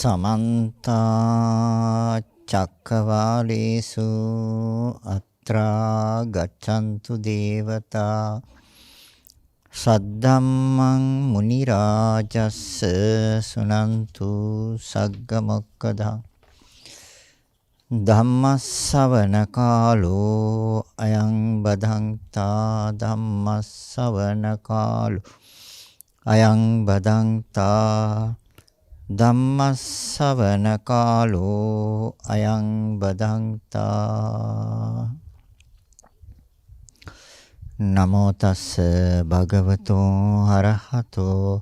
समन्त चक्रवालेषु अत्रा गच्छन्तु देवता सद्धम्मं मुनिराजस्स सुनन्तु सग्गमोक्खदा धम्मස්සවන කාලෝ අයං බදන්තා ධම්මස්සවන කාලෝ අයං බදන්තා ධම්මස්සවන කාලෝ අයං බදන්තා නමෝ තස්ස භගවතෝ අරහතෝ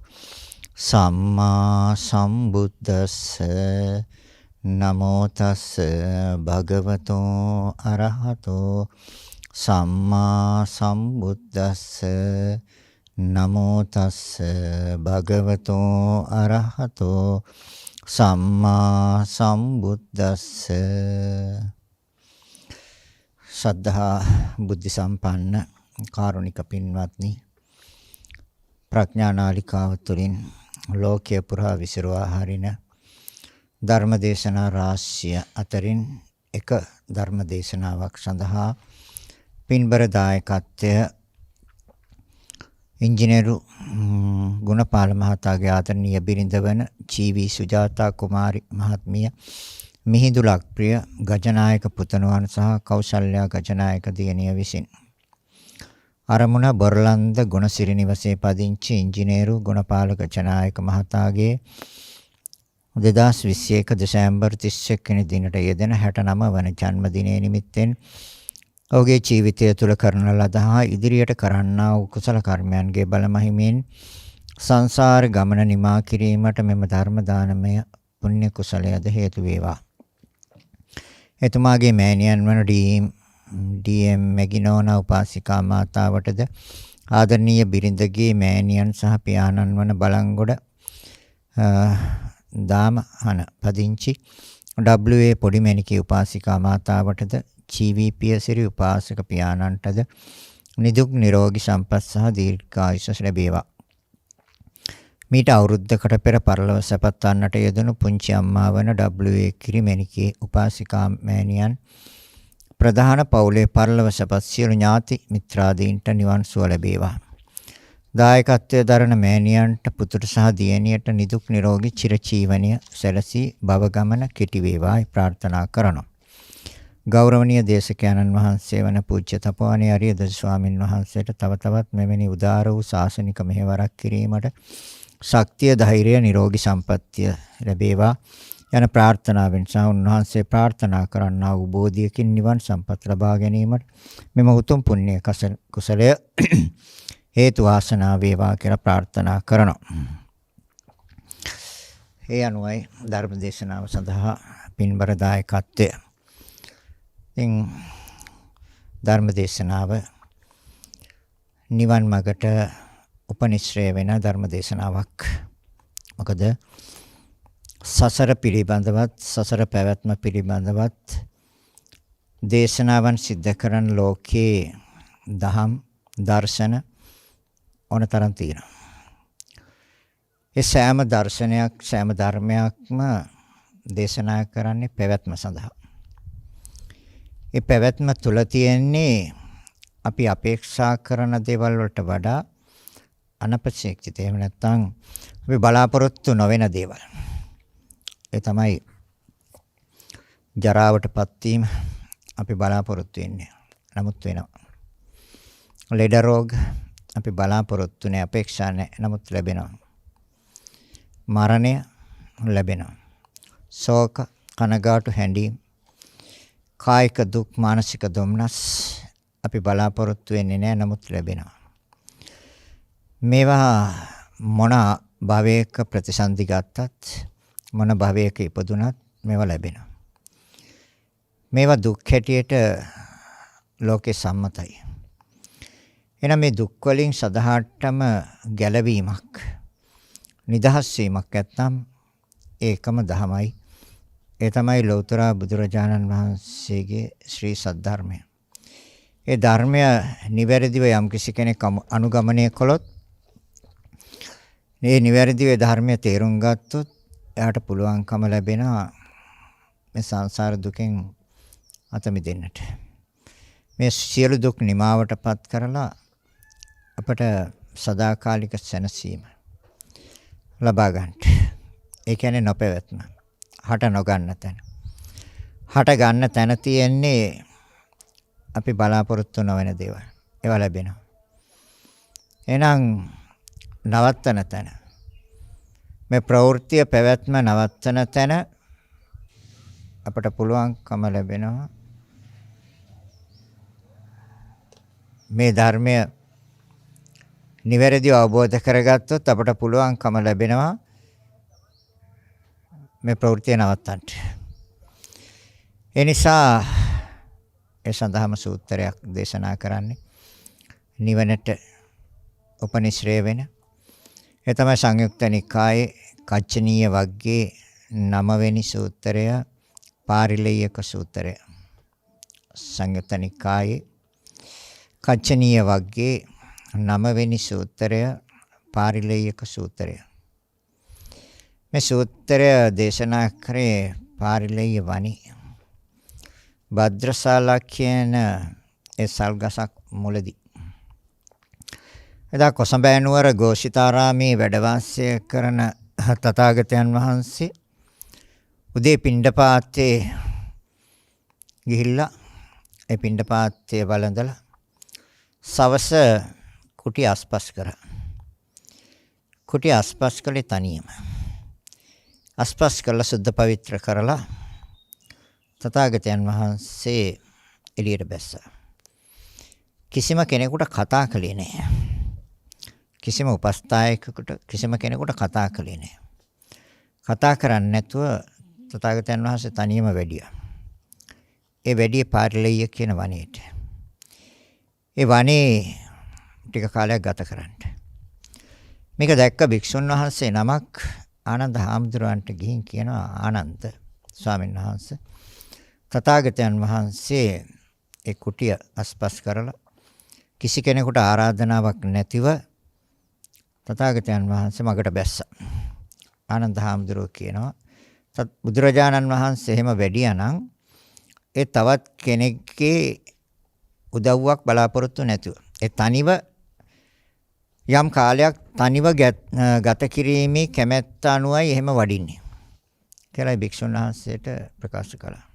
සම්මා සම්බුද්දස්ස නමෝ තස්ස භගවතෝ අරහතෝ සම්මා සම්බුද්දස්ස නමෝ තස්ස භගවතෝ අරහතෝ සම්මා සම්බුද්දස්ස ශ්‍රද්ධා බුද්ධ සම්පන්න කාරුණික පින්වත්නි ප්‍රඥා නාලිකාව තුළින් ලෝකයේ පුරා විසිරුවා හරින ධර්මදේශනා රාශිය අතරින් එක ධර්මදේශනාවක් සඳහා පින්බර දායකත්වය ඉංජිනේරු ගුණපාල මහතාගේ ආදරණීය බිරිඳ වන ජී.වී. සුජාතා කුමාරි මහත්මිය මිහිඳු ලක්ප්‍රිය ගජනායක පුතණුවන් සහ කෞසල්‍යා ගජනායක දියණිය විසින් අරමුණ බොරලන්ද ගුණසිරි නිවසේ පදිංචි ඉංජිනේරු ගුණපාල ගජනායක මහතාගේ 2021 දෙසැම්බර් 31 වෙනි දිනට යෙදෙන 69 වන ජන්මදිනය නිමිත්තෙන් ඔහුගේ ජීවිතය තුළ කරන ලද හා ඉදිරියට කරන්නා වූ කුසල කර්මයන්ගේ බලමහිමින් සංසාර ගමන නිමා කිරීමට මෙම ධර්ම දානමය පුණ්‍ය කුසලයද හේතු වේවා. එතුමාගේ මෑණියන් වන ඩී.එම්. මෙගිනෝනා උපාසිකා මාතාවටද ආදරණීය බිරිඳගේ මෑණියන් සහ පියාණන් වන බලංගොඩ දාමහන පදිංචි W.A. පොඩිමැණිකේ උපාසිකා මාතාවටද ජී.වී. පියසිරි උපාසක පියාණන්ටද නිදුක් නිරෝගී සම්පත් සහ දීර්ඝායුෂ ලැබේවා. මීට අවුරුද්දකට පෙර පරලොව සැපත් වන්නට යෙදුණු පුංචි අම්මා වන W.A. කිරිමැණිකේ උපාසිකා මෑණියන් ප්‍රධාන පවුලේ පරලොව සැපත් සියලු ඥාති මිත්‍රාදීන්ට නිවන් සුව ලැබේවා. දායකත්වයේ දරන මෑණියන්ට පුතුට සහ දියණියට නිදුක් නිරෝගී චිරජීවනය සැලසී භව ගමන කෙටි වේවායි ප්‍රාර්ථනා කරනවා. ගෞරවනීය දේශකයන්න් වහන්සේ වන පූජ්‍ය තපෝවනේ අරියද ස්වාමින් වහන්සේට තව තවත් මෙවැනි උදාර වූ ශාසනික මෙහෙවරක් කිරීමට ශක්තිය ධෛර්යය නිරෝගී සම්පන්නිය ලැබේවා යන ප්‍රාර්ථනාවෙන් සහ උන්වහන්සේ ප්‍රාර්ථනා කරන්නා වූ බෝධියකින් නිවන් සම්පත් ලබා ගැනීමට මෙම උතුම් පුණ්‍ය කුසලය හේතු වාසනා වේවා කියලා ප්‍රාර්ථනා කරනවා. ඒ අනුවයි ධර්ම දේශනාව සඳහා පින්බර දායකත්වය. ඉතින් ධර්ම දේශනාව නිවන් මාර්ගට උපනිශ්‍රය වෙන ධර්ම දේශනාවක්. මොකද සසර පිළිබඳවත් සසර පැවැත්ම පිළිබඳවත් දේශනාවන් සිද්ධ කරන ලෝකේ දහම් දර්ශන ඕනතරම් තියෙනවා. ඒ සෑම දර්ශනයක් සෑම ධර්මයක්ම දේශනා කරන්නේ පැවැත්ම සඳහා. ඒ පැවැත්ම තුල තියෙන්නේ අපි අපේක්ෂා කරන දේවල් වලට වඩා අනපේක්ෂිත එහෙම නැත්නම් අපි බලාපොරොත්තු නොවන දේවල්. ඒ තමයි ජරාවටපත් වීම අපි බලාපොරොත්තු වෙන්නේ. නමුත් වෙනවා. ලෙඩ රෝග අපි බලාපොරොත්තු නැහැ අපේක්ෂා නැහැ නමුත් ලැබෙනවා. මරණය ලැබෙනවා. ශෝක කනගාටු හැඬීම් කායික දුක් මානසික දුම්නස් අපි බලාපොරොත්තු වෙන්නේ නැහැ නමුත් ලැබෙනවා. මේවා මොන භවයක ප්‍රතිසන්දි ගත්තත් මොන භවයක ඉපදුනත් මේවා ලැබෙනවා. මේවා දුක් හැටියට ලෝකේ සම්මතයි. එහෙනම් මේ දුක් වලින් සදාටම ගැලවීමක් නිදහස් වීමක් නැත්නම් ඒකම දහමයි. ඒ තමයි ලෞතර බුදුරජාණන් වහන්සේගේ ශ්‍රී සද්ධර්මය. ඒ ධර්මය නිවැරදිව යම් කිසි කෙනෙක් අනුගමනය කළොත් මේ නිවැරදිව ධර්මය තේරුම් ගත්තොත් එයාට පුළුවන්කම ලැබෙනවා මේ සංසාර දුකෙන් අත මිදෙන්නට. මේ සියලු දුක් නිමාවටපත් කරලා අපට සදාකාලික සැනසීම ලබා ගන්නට. ඒ කියන්නේ නොපැවැත්ම. හට නොගන්න තැන. හට ගන්න තැන තියෙන්නේ අපි බලාපොරොත්තු නොවන දේවල්. ඒවා ලැබෙනවා. එහෙනම් නවත්තන තැන. මේ ප්‍රවෘත්තිය පැවැත්ම නවත්තන තැන අපට පුළුවන්කම ලැබෙනවා මේ ධර්මය නිවැරදිව අවබෝධ කරගත්තොත් අපට පුළුවන්කම ලැබෙනවා මේ ප්‍රවෘත්තිය නවත්තන්න. ඒ නිසා ඒ සඳහාම සූත්‍රයක් දේශනා කරන්නේ නිවනට උපනිශ්‍රේ වෙන. ඒ තමයි සංයුක්ත නිකායේ කච්චනීය වග්ගයේ 9 වෙනි සූත්‍රය පාරිලෙය්‍යක සූත්‍රය. සංයුක්ත නිකායේ කච්චනීය වග්ගයේ 9 වෙනි සූත්‍රය පාරිලෙය්‍යක සූත්‍රය. මේ සූත්‍රය දේශනා කරේ පාරිලෙය්‍ය වනි භද්‍රශාලා කියන ඒ සල්ගසක් මුලදී. එදා කොසඹෑ නුවර ഘോഷිතාරාමේ වැඩ වාසය කරන තථාගතයන් වහන්සේ උදේ පිණ්ඩපාතේ ගිහිල්ලා ඒ පිණ්ඩපාතේ වළඳලා සවස කුටි අස්පස් කරා. කුටි අස්පස් කළේ තනියම. අස්පස් කළා සුද්ධ පවිත්‍ර කරලා තථාගතයන් වහන්සේ එළියට බැස්සා. කිසිම කෙනෙකුට කතා කළේ නැහැ. කිසිම උපස්ථායකයෙකුට කිසිම කෙනෙකුට කතා කළේ නැහැ. කතා කරන්නේ නැතුව තථාගතයන් වහන්සේ තනියම වැඩියා. ඒ වැඩි පාරිලෙය්‍ය කියන වනයේට. ඒ වනේ ටික කාලයක් ගත කරන්න. මේක දැක්ක භික්ෂුන් වහන්සේ නමක් ආනන්ද හාමුදුරුවන්ට ගිහින් කියනවා ආනන්ද ස්වාමීන් වහන්සේ තථාගතයන් වහන්සේ ඒ කුටිය අස්පස් කරලා කිසි කෙනෙකුට ආරාධනාවක් නැතිව තථාගතයන් වහන්සේ මගට බැස්සා. ආනන්ද හාමුදුරුවෝ කියනවා බුදුරජාණන් වහන්සේ එහෙම වැඩියා නම් ඒ තවත් කෙනෙක්ගේ උදව්වක් බලාපොරොත්තු නැතුව ඒ තනිව යම් කාලයක් තනිව ගත කිරීමේ කැමැත්ත අනුවයි එහෙම වඩින්නේ කියලා භික්ෂුන් වහන්සේට ප්‍රකාශ කළා.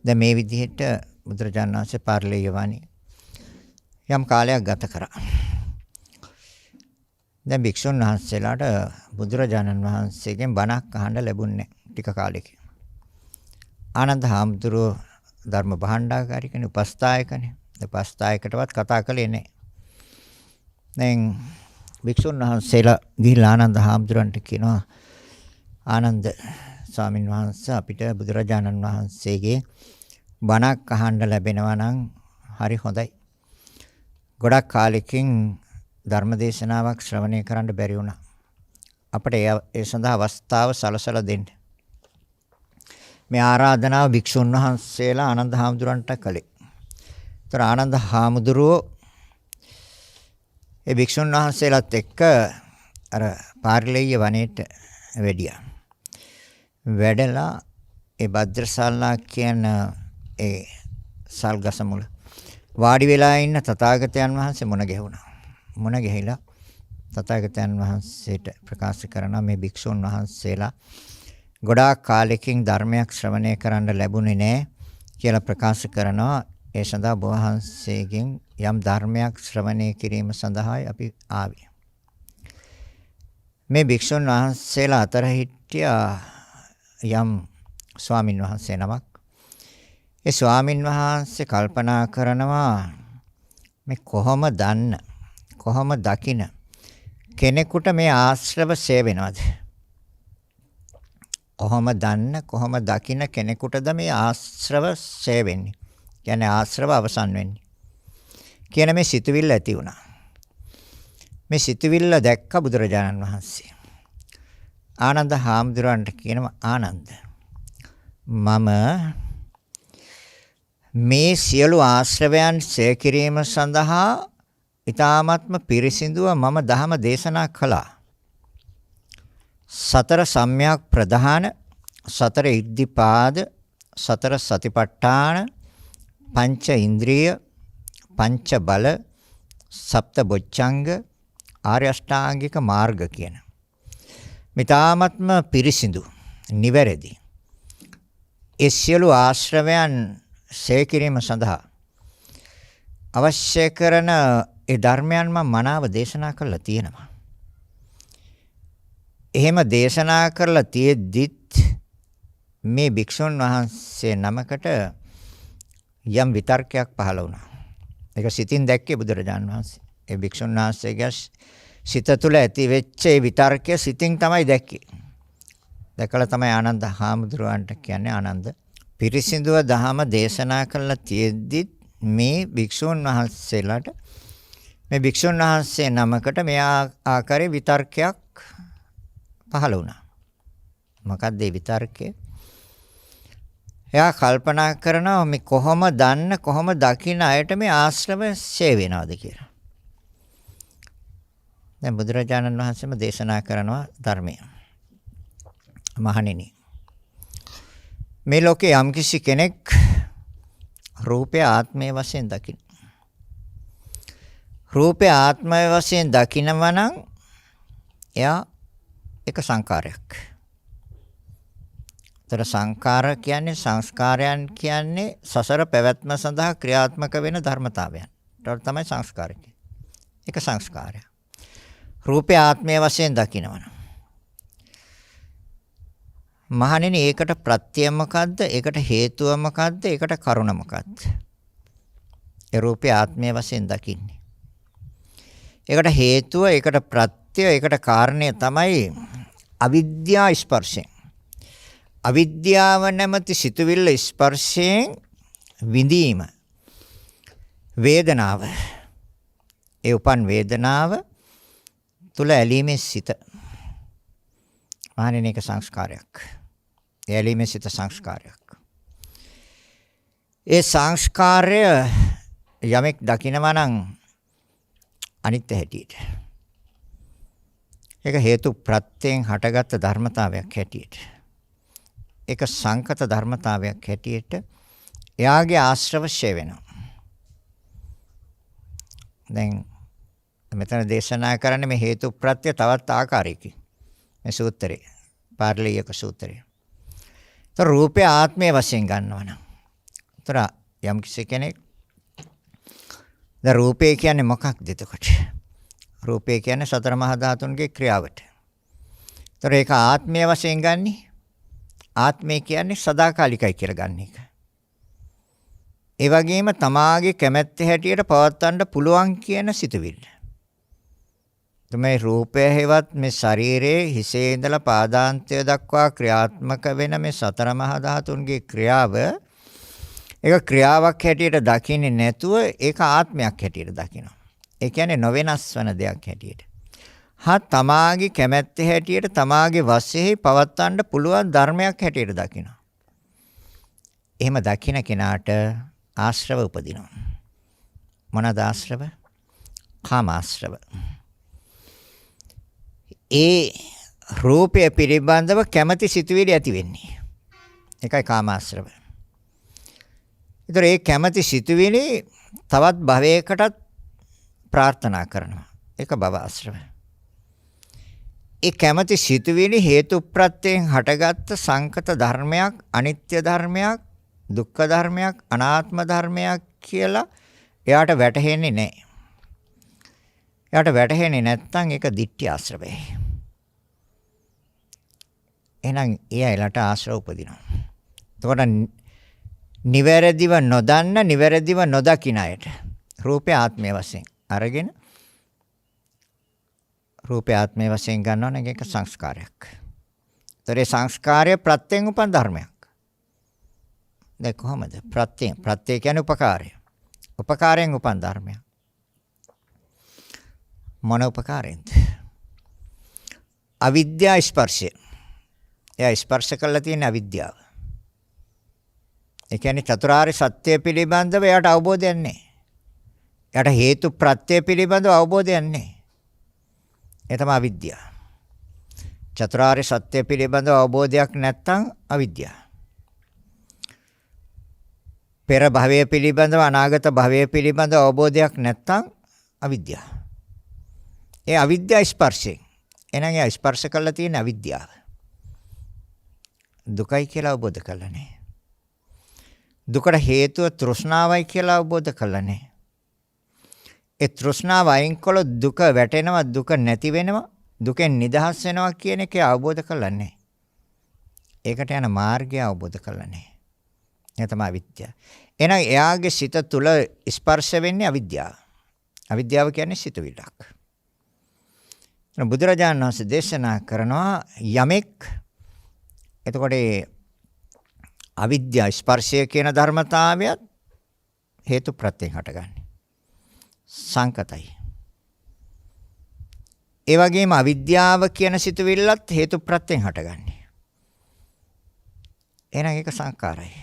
දැන් මේ විදිහට බුදුරජාණන් වහන්සේ පාරිලෙය්‍ය වනි යම් කාලයක් ගත කරා. දැන් භික්ෂුන් වහන්සේලාට බුදුරජාණන් වහන්සේගෙන් බණක් අහන්න ලැබුණේ ටික කාලෙකින්. ආනන්ද හාමුදුරුවෝ ධර්ම භාණ්ඩාගාරිකනේ උපස්ථායකනේ. උපස්ථායකටවත් කතා කළේ නැහැ. දැන් භික්ෂුන් වහන්සේලා ගිහිල්ලා ආනන්ද හාමුදුරන්ට කියනවා ආනන්ද ස්වාමින් වහන්සේ අපිට බුදුරජාණන් වහන්සේගේ බණක් අහන්න ලැබෙනවා නම් හරි හොඳයි. ගොඩක් කාලෙකින් ධර්මදේශනාවක් ශ්‍රවණය කරන්න බැරි වුණා. අපිට ඒ සඳහා අවස්ථාව සලසලා දෙන්න. මේ ආරාධනාව භික්ෂුන් වහන්සේලා ආනන්ද හාමුදුරන්ට කළේ. ඒතර ආනන්ද හාමුදුරුවෝ ඒ භික්ෂුන් වහන්සේලාත් එක්ක අර පාරිලෙය්‍ය වනයේට වැඩියා. වැඩලා ඒ භද්‍රශාලා කියන ඒ සල්ගස මුල වාඩි වෙලා ඉන්න තථාගතයන් වහන්සේ මුණ ගැහුණා. මුණ ගැහිලා තථාගතයන් වහන්සේට ප්‍රකාශ කරනවා මේ භික්ෂුන් වහන්සේලා ගොඩාක් කාලෙකින් ධර්මයක් ශ්‍රවණය කරන්න ලැබුණේ නැහැ කියලා ප්‍රකාශ කරනවා. ඒ සඳහා වහන්සේගෙන් යම් ධර්මයක් ශ්‍රවණය කිරීම සඳහායි අපි ආවේ. මේ භික්ෂුන් වහන්සේලා අතර හිටියා යම් ස්වාමින් වහන්සේ නමක්. ඒ ස්වාමින් වහන්සේ කල්පනා කරනවා මේ කොහොම දකින කෙනෙකුට මේ ආශ්‍රව සේවෙනවද? කොහොම දකින කෙනෙකුටද මේ ආශ්‍රව සේවෙන්නේ? කියන්නේ ආශ්‍රව අවසන් වෙන්නේ. කියන මේ සිතුවිල්ල ඇති වුණා. මේ සිතුවිල්ල දැක්ක බුදුරජාණන් වහන්සේ. ආනන්ද හාමුදුරන්ට කියනවා ආනන්ද මම මේ සියලු ආශ්‍රවයන් ඡය කිරීම සඳහා ඊ타ත්ම පිරිසිදුව මම ධහම දේශනා කළා. සතර සම්‍යක් ප්‍රධාන, සතර ඉද්ධිපාද, සතර සතිපට්ඨාන, පංච ඉන්ද්‍රිය, පංච බල, සප්ත බොච්චංග, ආර්ය අෂ්ටාංගික මාර්ග කියන මිතාමත්ම පිරිසිදු නිවැරදි ඒ සියලු ආශ්‍රවයන් සේකිරීම සඳහා අවශ්‍ය කරන ඒ ධර්මයන් මම මනාව දේශනා කරලා තියෙනවා. එහෙම දේශනා කරලා තියෙද්දිත් මේ භික්ෂුන් වහන්සේ නමකට යම් විතර්කයක් පහළ වුණා. ඒක සිතින් දැක්කේ බුදුරජාණන් වහන්සේ. ඒ භික්ෂුන් වහන්සේගේ සිත තුළ ඇති වෙච්ච ඒ විතර්කය සිතින් තමයි දැක්කේ. දැකලා තමයි ආනන්ද හාමුදුරුවන්ට කියන්නේ ආනන්ද පිරිසිදුව දහම දේශනා කළා තියෙද්දි මේ භික්ෂුන් වහන්සේලාට මේ භික්ෂුන් වහන්සේ නමකට මේ ආකාරයේ විතර්කයක් පහළ වුණා. මොකක්ද ඒ විතර්කය? එයා කල්පනා කරනවා මේ කොහොම දන්න කොහොම දකින්න අයට මේ ආශ්‍රම ෂේ වෙනවද කියලා. දැන් බුදුරජාණන් වහන්සේම දේශනා කරනවා ධර්මය. මහණෙනි මේ ලෝකේ යම්කිසි කෙනෙක් රූපය ආත්මය වශයෙන් දකින්න. රූපය ආත්මය වශයෙන් දකිනවා නම් එයා එක සංකාරයක්. තර සංකාර කියන්නේ සංස්කාරයන් කියන්නේ සසර පැවැත්ම සඳහා ක්‍රියාත්මක වෙන ධර්මතාවයන්. ඒකට තමයි සංස්කාර කියන්නේ. එක සංස්කාරයක්. රූපය ආත්මය වශයෙන් දකිනවා. මහණෙනි ඒකට ප්‍රත්‍යය මොකද්ද? ඒකට හේතුව මොකද්ද? ඒකට කරුණ මොකද්ද? ඒ රූපය ආත්මය වශයෙන් දකින්නේ. ඒකට හේතුව, ඒකට ප්‍රත්‍යය, ඒකට කාරණය තමයි අවිද්‍යා ස්පර්ශයෙන්. අවිද්‍යාව නැමැති සිතුවිල්ල ස්පර්ශයෙන් විඳීම. වේදනාව. ඒ උපන් වේදනාව තුල ඇලීමේ සිත. මහණෙනි එක සංස්කාරයක්. ඒ ඇලීමේ සිත සංස්කාරයක්. ඒ සංස්කාරය යමෙක් දකිනවා නම් අනිත්‍ය හැටියට. ඒක හේතු ප්‍රත්‍යයෙන් හටගත් ධර්මතාවයක් හැටියට. ඒක සංකත ධර්මතාවයක් හැටියට එයාගේ ආශ්‍රව ෂේ වෙනවා. දැන් මෙතන දේශනා කරන්නේ මේ හේතු ප්‍රත්‍ය තවත් ආකාරයකින්. මේ සූත්‍රය. පාරලීයක සූත්‍රය. તો රූපය ආත්මය වශයෙන් ගන්නවා නම්. ତර යම් කෙනෙක් දැන් රූපය කියන්නේ මොකක්ද එතකොට? රූපය කියන්නේ සතර මහා ධාතුන්ගේ ක්‍රියාවට. ତර ඒක ආත්මය වශයෙන් ගන්නේ ආත්මය කියන්නේ සදාකාලිකයි කියලා ගන්න එක. ඒ වගේම තමාගේ කැමැත්ත හැටියට පවත්වන්න පුළුවන් කියන සිතුවිල්ල. මේ රූපය හේවත් මේ ශරීරයේ හිසේ ඉඳලා පාදාන්තය දක්වා ක්‍රියාත්මක වෙන මේ සතර මහා ධාතුන්ගේ ක්‍රියාව ඒක ක්‍රියාවක් හැටියට දකින්නේ නැතුව ඒක ආත්මයක් හැටියට දකිනවා. ඒ කියන්නේ නොවෙනස් වෙන දෙයක් හැටියට. තමාගේ කැමැත්ත හැටියට තමාගේ වශයෙන් පවත්වන්න පුළුවන් ධර්මයක් හැටියට දකිනවා. එහෙම දකින කෙනාට ආශ්‍රව උපදිනවා. මොනවාද ආශ්‍රව? කාම ආශ්‍රව. ඒ රූපය පිළිබඳව කැමැති සිතුවිලි ඇති වෙන්නේ. ඒකයි කාම ආශ්‍රව. ඒතර ඒ කැමැති සිතුවිලි තවත් භවයකටත් ප්‍රාර්ථනා කරනවා. ඒක භව ආශ්‍රව. ඒ කැමැති සිතුවිලි හේතු ප්‍රත්‍යයෙන් හටගත්ත සංකත ධර්මයක්, අනිත්‍ය ධර්මයක්, දුක්ඛ ධර්මයක්, අනාත්ම ධර්මයක් කියලා එයාට වැටහෙන්නේ නැහැ. එයාට වැටහෙන්නේ නැත්නම් ඒක ditthි ආශ්‍රවයි. එහෙනම් එයාලට ආශ්‍රව උපදිනවා. එතකොට නිවැරදිව නොදන්න, නිවැරදිව නොදකින අයට රූපය ආත්මය වශයෙන් අරගෙන රූපය ආත්මය වශයෙන් ගන්නවා නම් ඒක සංස්කාරයක්. ඒතරේ සංස්කාරය ප්‍රත්‍යයෙන් උපන් ධර්මයක්. දැන් කොහොමද? ප්‍රත්‍යයෙන්. ප්‍රත්‍ය කියන්නේ උපකාරය. උපකාරයෙන් උපන් ධර්මයක්. මොන උපකාරයෙන්ද? අවිද්‍යා ස්පර්ශය. එයා ස්පර්ශ කළා තියෙන අවිද්‍යාව. ඒ කියන්නේ චතුරාර්ය සත්‍ය පිළිබඳව එයාට අවබෝධයක් නැහැ. එයාට හේතු ප්‍රත්‍ය පිළිබඳව අවබෝධයක් නැහැ. ඒ තමයි අවිද්‍යාව. චතුරාර්ය සත්‍ය පිළිබඳ අවබෝධයක් නැත්නම් අවිද්‍යාව. පෙර භවය පිළිබඳව අනාගත භවය පිළිබඳව අවබෝධයක් නැත්නම් අවිද්‍යාව. ඒ අවිද්‍යා ස්පර්ශයෙන්. එහෙනම් ඒ ස්පර්ශ කරලා තියෙන අවිද්‍යාව. දුකයි කියලා අවබෝධ කරලා නැහැ. දුකට හේතුව තෘෂ්ණාවයි කියලා අවබෝධ කරලා නැහැ. ඒ තෘෂ්ණාව අයින් කළොත් දුක වැටෙනවා, දුක නැති වෙනවා, දුකෙන් නිදහස් වෙනවා කියන එක අවබෝධ කරලා නැහැ. ඒකට යන මාර්ගය අවබෝධ කරලා නැහැ. ඒ තමයි අවිද්‍යාව. එහෙනම් එයාගේ සිත තුළ ස්පර්ශ වෙන්නේ අවිද්‍යාව. අවිද්‍යාව කියන්නේ සිතුවිල්ලක්. බුදුරජාණන් වහන්සේ දේශනා කරනවා යමෙක් එතකොට අවිද්‍යා ස්පර්ශය කියන ධර්මතාවයත් හේතු ප්‍රත්‍යයෙන් හටගන්නේ. සංකතයි. ඒ වගේම අවිද්‍යාව කියන සිතුවිල්ලත් හේතු ප්‍රත්‍යයෙන් හටගන්නේ. එහෙනම් ඒක සංකාරයි.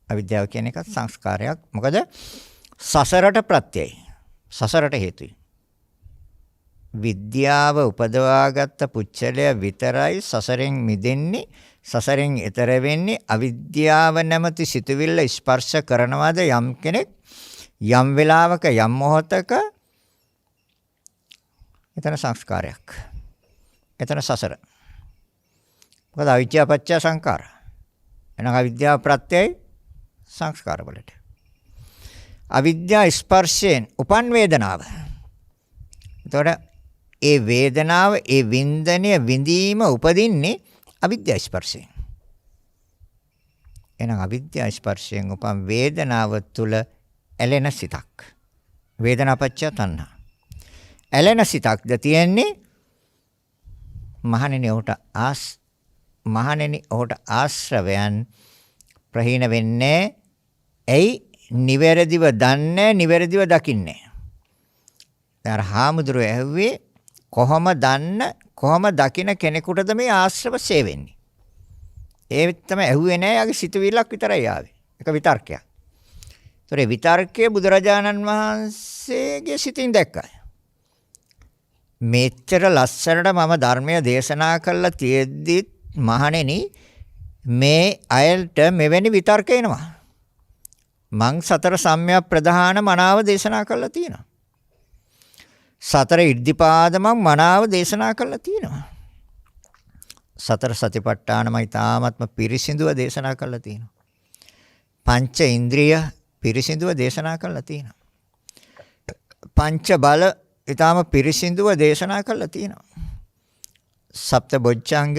අවිද්‍යාව කියන එක සංස්කාරයක්. මොකද සසරට ප්‍රත්‍යයයි. සසරට හේතුයි. විද්‍යාව උපදවාගත්ත පුච්චලය විතරයි සසරෙන් මිදෙන්නේ, සසරෙන් එතර වෙන්නේ. අවිද්‍යාව නැමැති සිතුවිල්ල ස්පර්ශ කරනවාද යම් කෙනෙක් යම් වෙලාවක යම් මොහොතක, එතන සංස්කාරයක්. එතන සසර. මොකද අවිද්‍යාව පත්‍ය සංකාර. එහෙනම් අවිද්‍යාව ප්‍රත්‍යයයි සංස්කාර වලට. අවිද්‍යා ස්පර්ශයෙන් උපන් වේදනාව. එතකොට ඒ වේදනාව, ඒ වින්දනය, විඳීම උපදින්නේ අවිද්‍යා ස්පර්ශයෙන්. එහෙනම් අවිද්‍යා ස්පර්ශයෙන් උපන් වේදනාව තුළ ඇලෙන සිතක්. වේදනාපච්චය තණ්හා. ඇලෙන සිතක්ද තියෙන්නේ මහණෙනි ඔහුට ආශ්‍රවයන් ප්‍රහීන වෙන්නේ. ඇයි? නිවැරදිව දන්නේ, නිවැරදිව දකින්නේ. දැන් හාමුදුරුවෝ ඇහුවේ කොහොම දන්න, කොහොම දකින කෙනෙකුටද මේ ආශ්‍රව සේවෙන්නේ? ඒ තමයි ඇහුවේ නෑ. යාගේ සිතුවිල්ලක් විතරයි ආවේ. ඒක විතර්කයක්. ඒතොර විතර්කයේ බුදුරජාණන් වහන්සේගේ සිතින් දැක්කා. මෙච්චර ලස්සනට මම ධර්මය දේශනා කළා තියෙද්දි මහණෙනි මේ අයල්ට මෙවැනි විතර්ක එනවා. මං සතර සම්‍යක් ප්‍රධාන මනාව දේශනා කළා තියෙනවා. සතර ඉද්ධිපාදමක් මනාව දේශනා කළා තියෙනවා. සතර සතිපට්ඨානම ඊ타ත්ම පිරිසිදුව දේශනා කළා තියෙනවා. පංච ඉන්ද්‍රිය පිරිසිදුව දේශනා කළා තියෙනවා. පංච බල ඊටාම පිරිසිදුව දේශනා කළා තියෙනවා. සප්ත බොජ්ජංග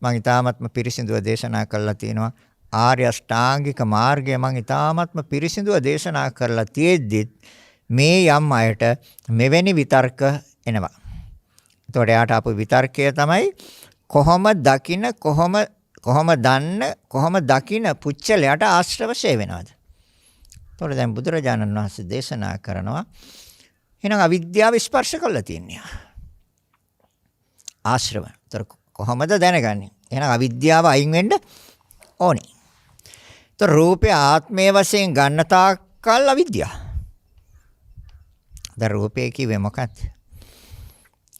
මම ඊ타ත්ම පිරිසිදුව දේශනා කළා තියෙනවා. ආර්ය අෂ්ටාංගික මාර්ගය මම ඊ타ත්ම පිරිසිදුව දේශනා කරලා තියෙද්දි මේ යම් අයට මෙවැනි විතර්ක එනවා. එතකොට යාට ආපු විතර්කය තමයි කොහොම දකින, කොහොම දන්න, කොහොම දකින පුච්චලයට ආශ්‍රවශය වෙනවද? එතකොට දැන් බුදුරජාණන් වහන්සේ දේශනා කරනවා එහෙනම් අවිද්‍යාව ස්පර්ශ කරලා තියන්නේ. ආශ්‍රව. එතකොට කොහොමද දැනගන්නේ? එහෙනම් අවිද්‍යාව අයින් වෙන්න ඕනේ. එතකොට රූපේ ආත්මයේ වශයෙන් ගන්න තාක් කල් අවිද්‍යාව. දැන් රූපේ කිව්වේ මොකක්ද?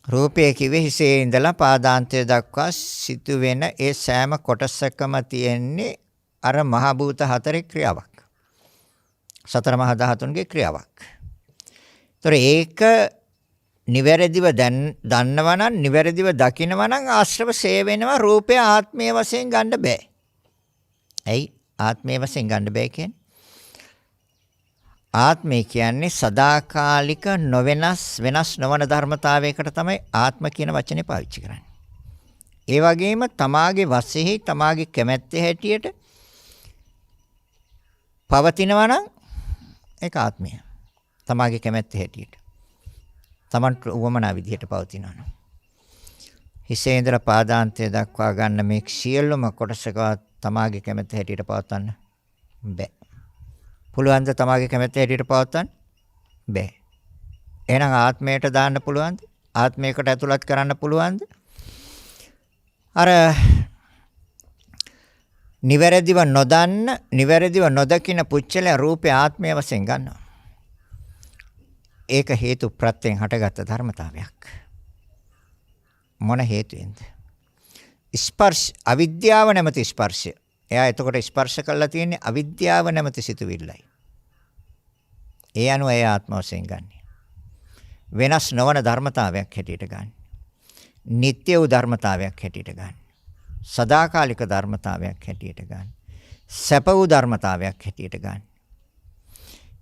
රූපේ කිව්වේ හිසේ ඉඳලා පාදාන්තය දක්වා සිදුවෙන ඒ සෑම කොටසකම තියෙන්නේ අර මහ භූත හතරේ ක්‍රියාවක්. සතර මහා ධාතුන්ගේ ක්‍රියාවක්. ඒතොර ඒක නිවැරදිව දන්නවා නම්, නිවැරදිව දකිනවා නම් ආශ්‍රව සේවෙනවා. රූපය ආත්මයේ වශයෙන් ගන්න බෑ. ඇයි ආත්මයේ වශයෙන් ගන්න බෑ කියන්නේ? ආත්මය කියන්නේ සදාකාලික නොවෙනස්, වෙනස් නොවන ධර්මතාවයකට තමයි ආත්ම කියන වචනේ පාවිච්චි කරන්නේ. ඒ වගේම තමාගේ වශයෙහි, තමාගේ කැමැත්තේ හැටියට පවතිනවා නම් ඒක ආත්මය. තමාගේ කැමැත්තේ හැටියට. තමන්ට උවමනා විදිහට පවතිනවා නම්. හිසේ ඉඳලා පාදාන්තය දක්වා ගන්න මේ සියලුම කොටසක තමාගේ කැමැත්තේ හැටියට පවත්වන්න බෑ. පුළුවන්ද තමාගේ කැමැත්ත හැටියට පවත්වන්න? බෑ. එහෙනම් ආත්මයට දාන්න පුළුවන්ද? ආත්මයකට ඇතුළත් කරන්න පුළුවන්ද? අර නිවැරදිව නොදන්න, නිවැරදිව නොදකින පුච්චල රූපේ ආත්මය වශයෙන් ගන්නවා. ඒක හේතු ප්‍රත්‍යයෙන් හටගත්ත ධර්මතාවයක්. මොන හේතුවෙන්ද? ස්පර්ශ අවිද්‍යාව නැමැති ස්පර්ශය. එයා එතකොට ස්පර්ශ කරලා තියෙන්නේ අවිද්‍යාව නැමැති සිතුවිල්ලයි. ඒ අනුව ඒ ආත්ම වශයෙන් ගන්න. වෙනස් නොවන ධර්මතාවයක් හැටියට ගන්න. නিত্য වූ ධර්මතාවයක් හැටියට ගන්න. සදාකාලික ධර්මතාවයක් හැටියට ගන්න. සැප වූ ධර්මතාවයක් හැටියට ගන්න.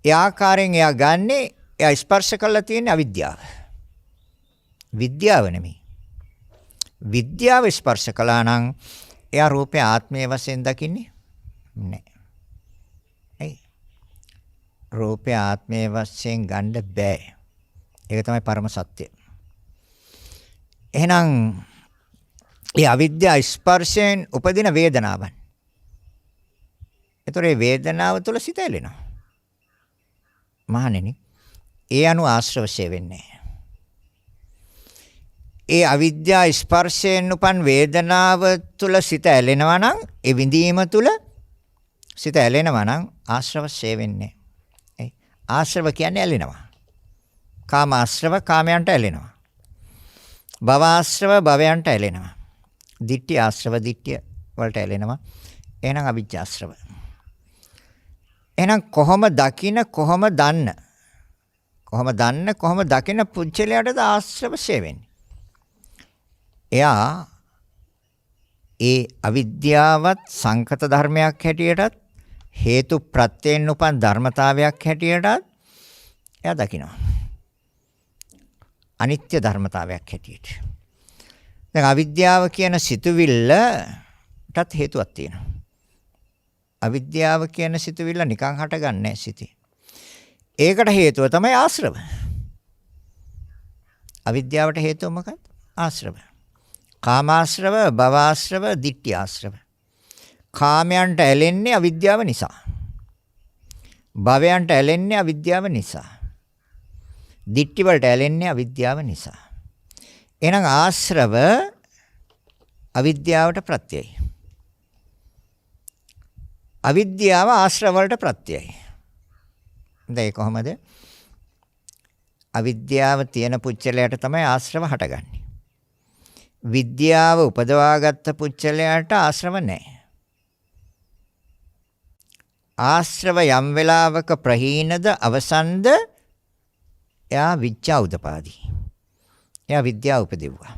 ඒ ආකාරයෙන් එයා ගන්නේ එයා ස්පර්ශ කරලා තියෙන අවිද්‍යාව. විද්‍යාව නෙමෙයි. විද්‍යාව ස්පර්ශ කළා නම් එයා රූපේ ආත්මයේ වශයෙන් දකින්නේ නැහැ. ඇයි? රූපේ ආත්මයේ වශයෙන් ගන්න බෑ. ඒක තමයි පරම සත්‍ය. එහෙනම් ඒ අවිද්‍යා ස්පර්ශයෙන් උපදින වේදනාවන්. ඒතර ඒ වේදනාව තුළ සිත ඇලෙනවා. මහණෙනි, ඒ අනු ආශ්‍රවශය වෙන්නේ. ඒ අවිද්‍යා ස්පර්ශයෙන් උපන් වේදනාව තුළ සිත ඇලෙනවා නම් ඒ විඳීම තුළ සිත ඇලෙනවා නම් ආශ්‍රවශය වෙන්නේ. ඒ ආශ්‍රව කියන්නේ ඇලෙනවා. කාම ආශ්‍රව කාමයන්ට ඇලෙනවා. භව ආශ්‍රව භවයන්ට ඇලෙනවා. ditthi ආශ්‍රව ditthi වලට ඇලෙනවා. එහෙනම් අවිජ්ජාශ්‍රව. එහෙනම් කොහොම දකින්න කොහොම දන්න කොහොම දකින්න පුච්චලයටද ආශ්‍රවශය වෙන්නේ. එයා ඒ අවිද්‍යාවත් සංකත ධර්මයක් හැටියටත් හේතු ප්‍රත්‍යයෙන් උපන් ධර්මතාවයක් හැටියටත් එයා දකිනවා. අනිත්‍ය ධර්මතාවයක් හැටියට. දැන් අවිද්‍යාව කියන සිතුවිල්ලටත් හේතුවක් තියෙනවා. අවිද්‍යාව කියන සිතුවිල්ල නිකන් හටගන්නේ නැහැ සිතේ. ඒකට හේතුව තමයි ආශ්‍රව. අවිද්‍යාවට හේතුව මොකක්ද? ආශ්‍රව. කාමාශ්‍රව, භවආශ්‍රව, ditthi ආශ්‍රව. කාමයන්ට ඇලෙන්නේ අවිද්‍යාව නිසා. භවයන්ට ඇලෙන්නේ අවිද්‍යාව නිසා. ditthi වලට ඇලෙන්නේ අවිද්‍යාව නිසා. එහෙනම් ආශ්‍රව අවිද්‍යාවට ප්‍රත්‍යයයි. අවිද්‍යාව ආශ්‍රව වලට ප්‍රත්‍යයයි. දැන් කොහොමද? අවිද්‍යාව තියෙන පුච්චලයට තමයි ආශ්‍රව හටගන්නේ. විද්‍යාව උපදවාගත්ත පුච්චලයට ආශ්‍රව නැහැ. ආශ්‍රව යම් වෙලාවක ප්‍රහීනද අවසන්ද එයා විච්ඡා උදපාදී. එයා විද්‍යාව උපදෙව්වා.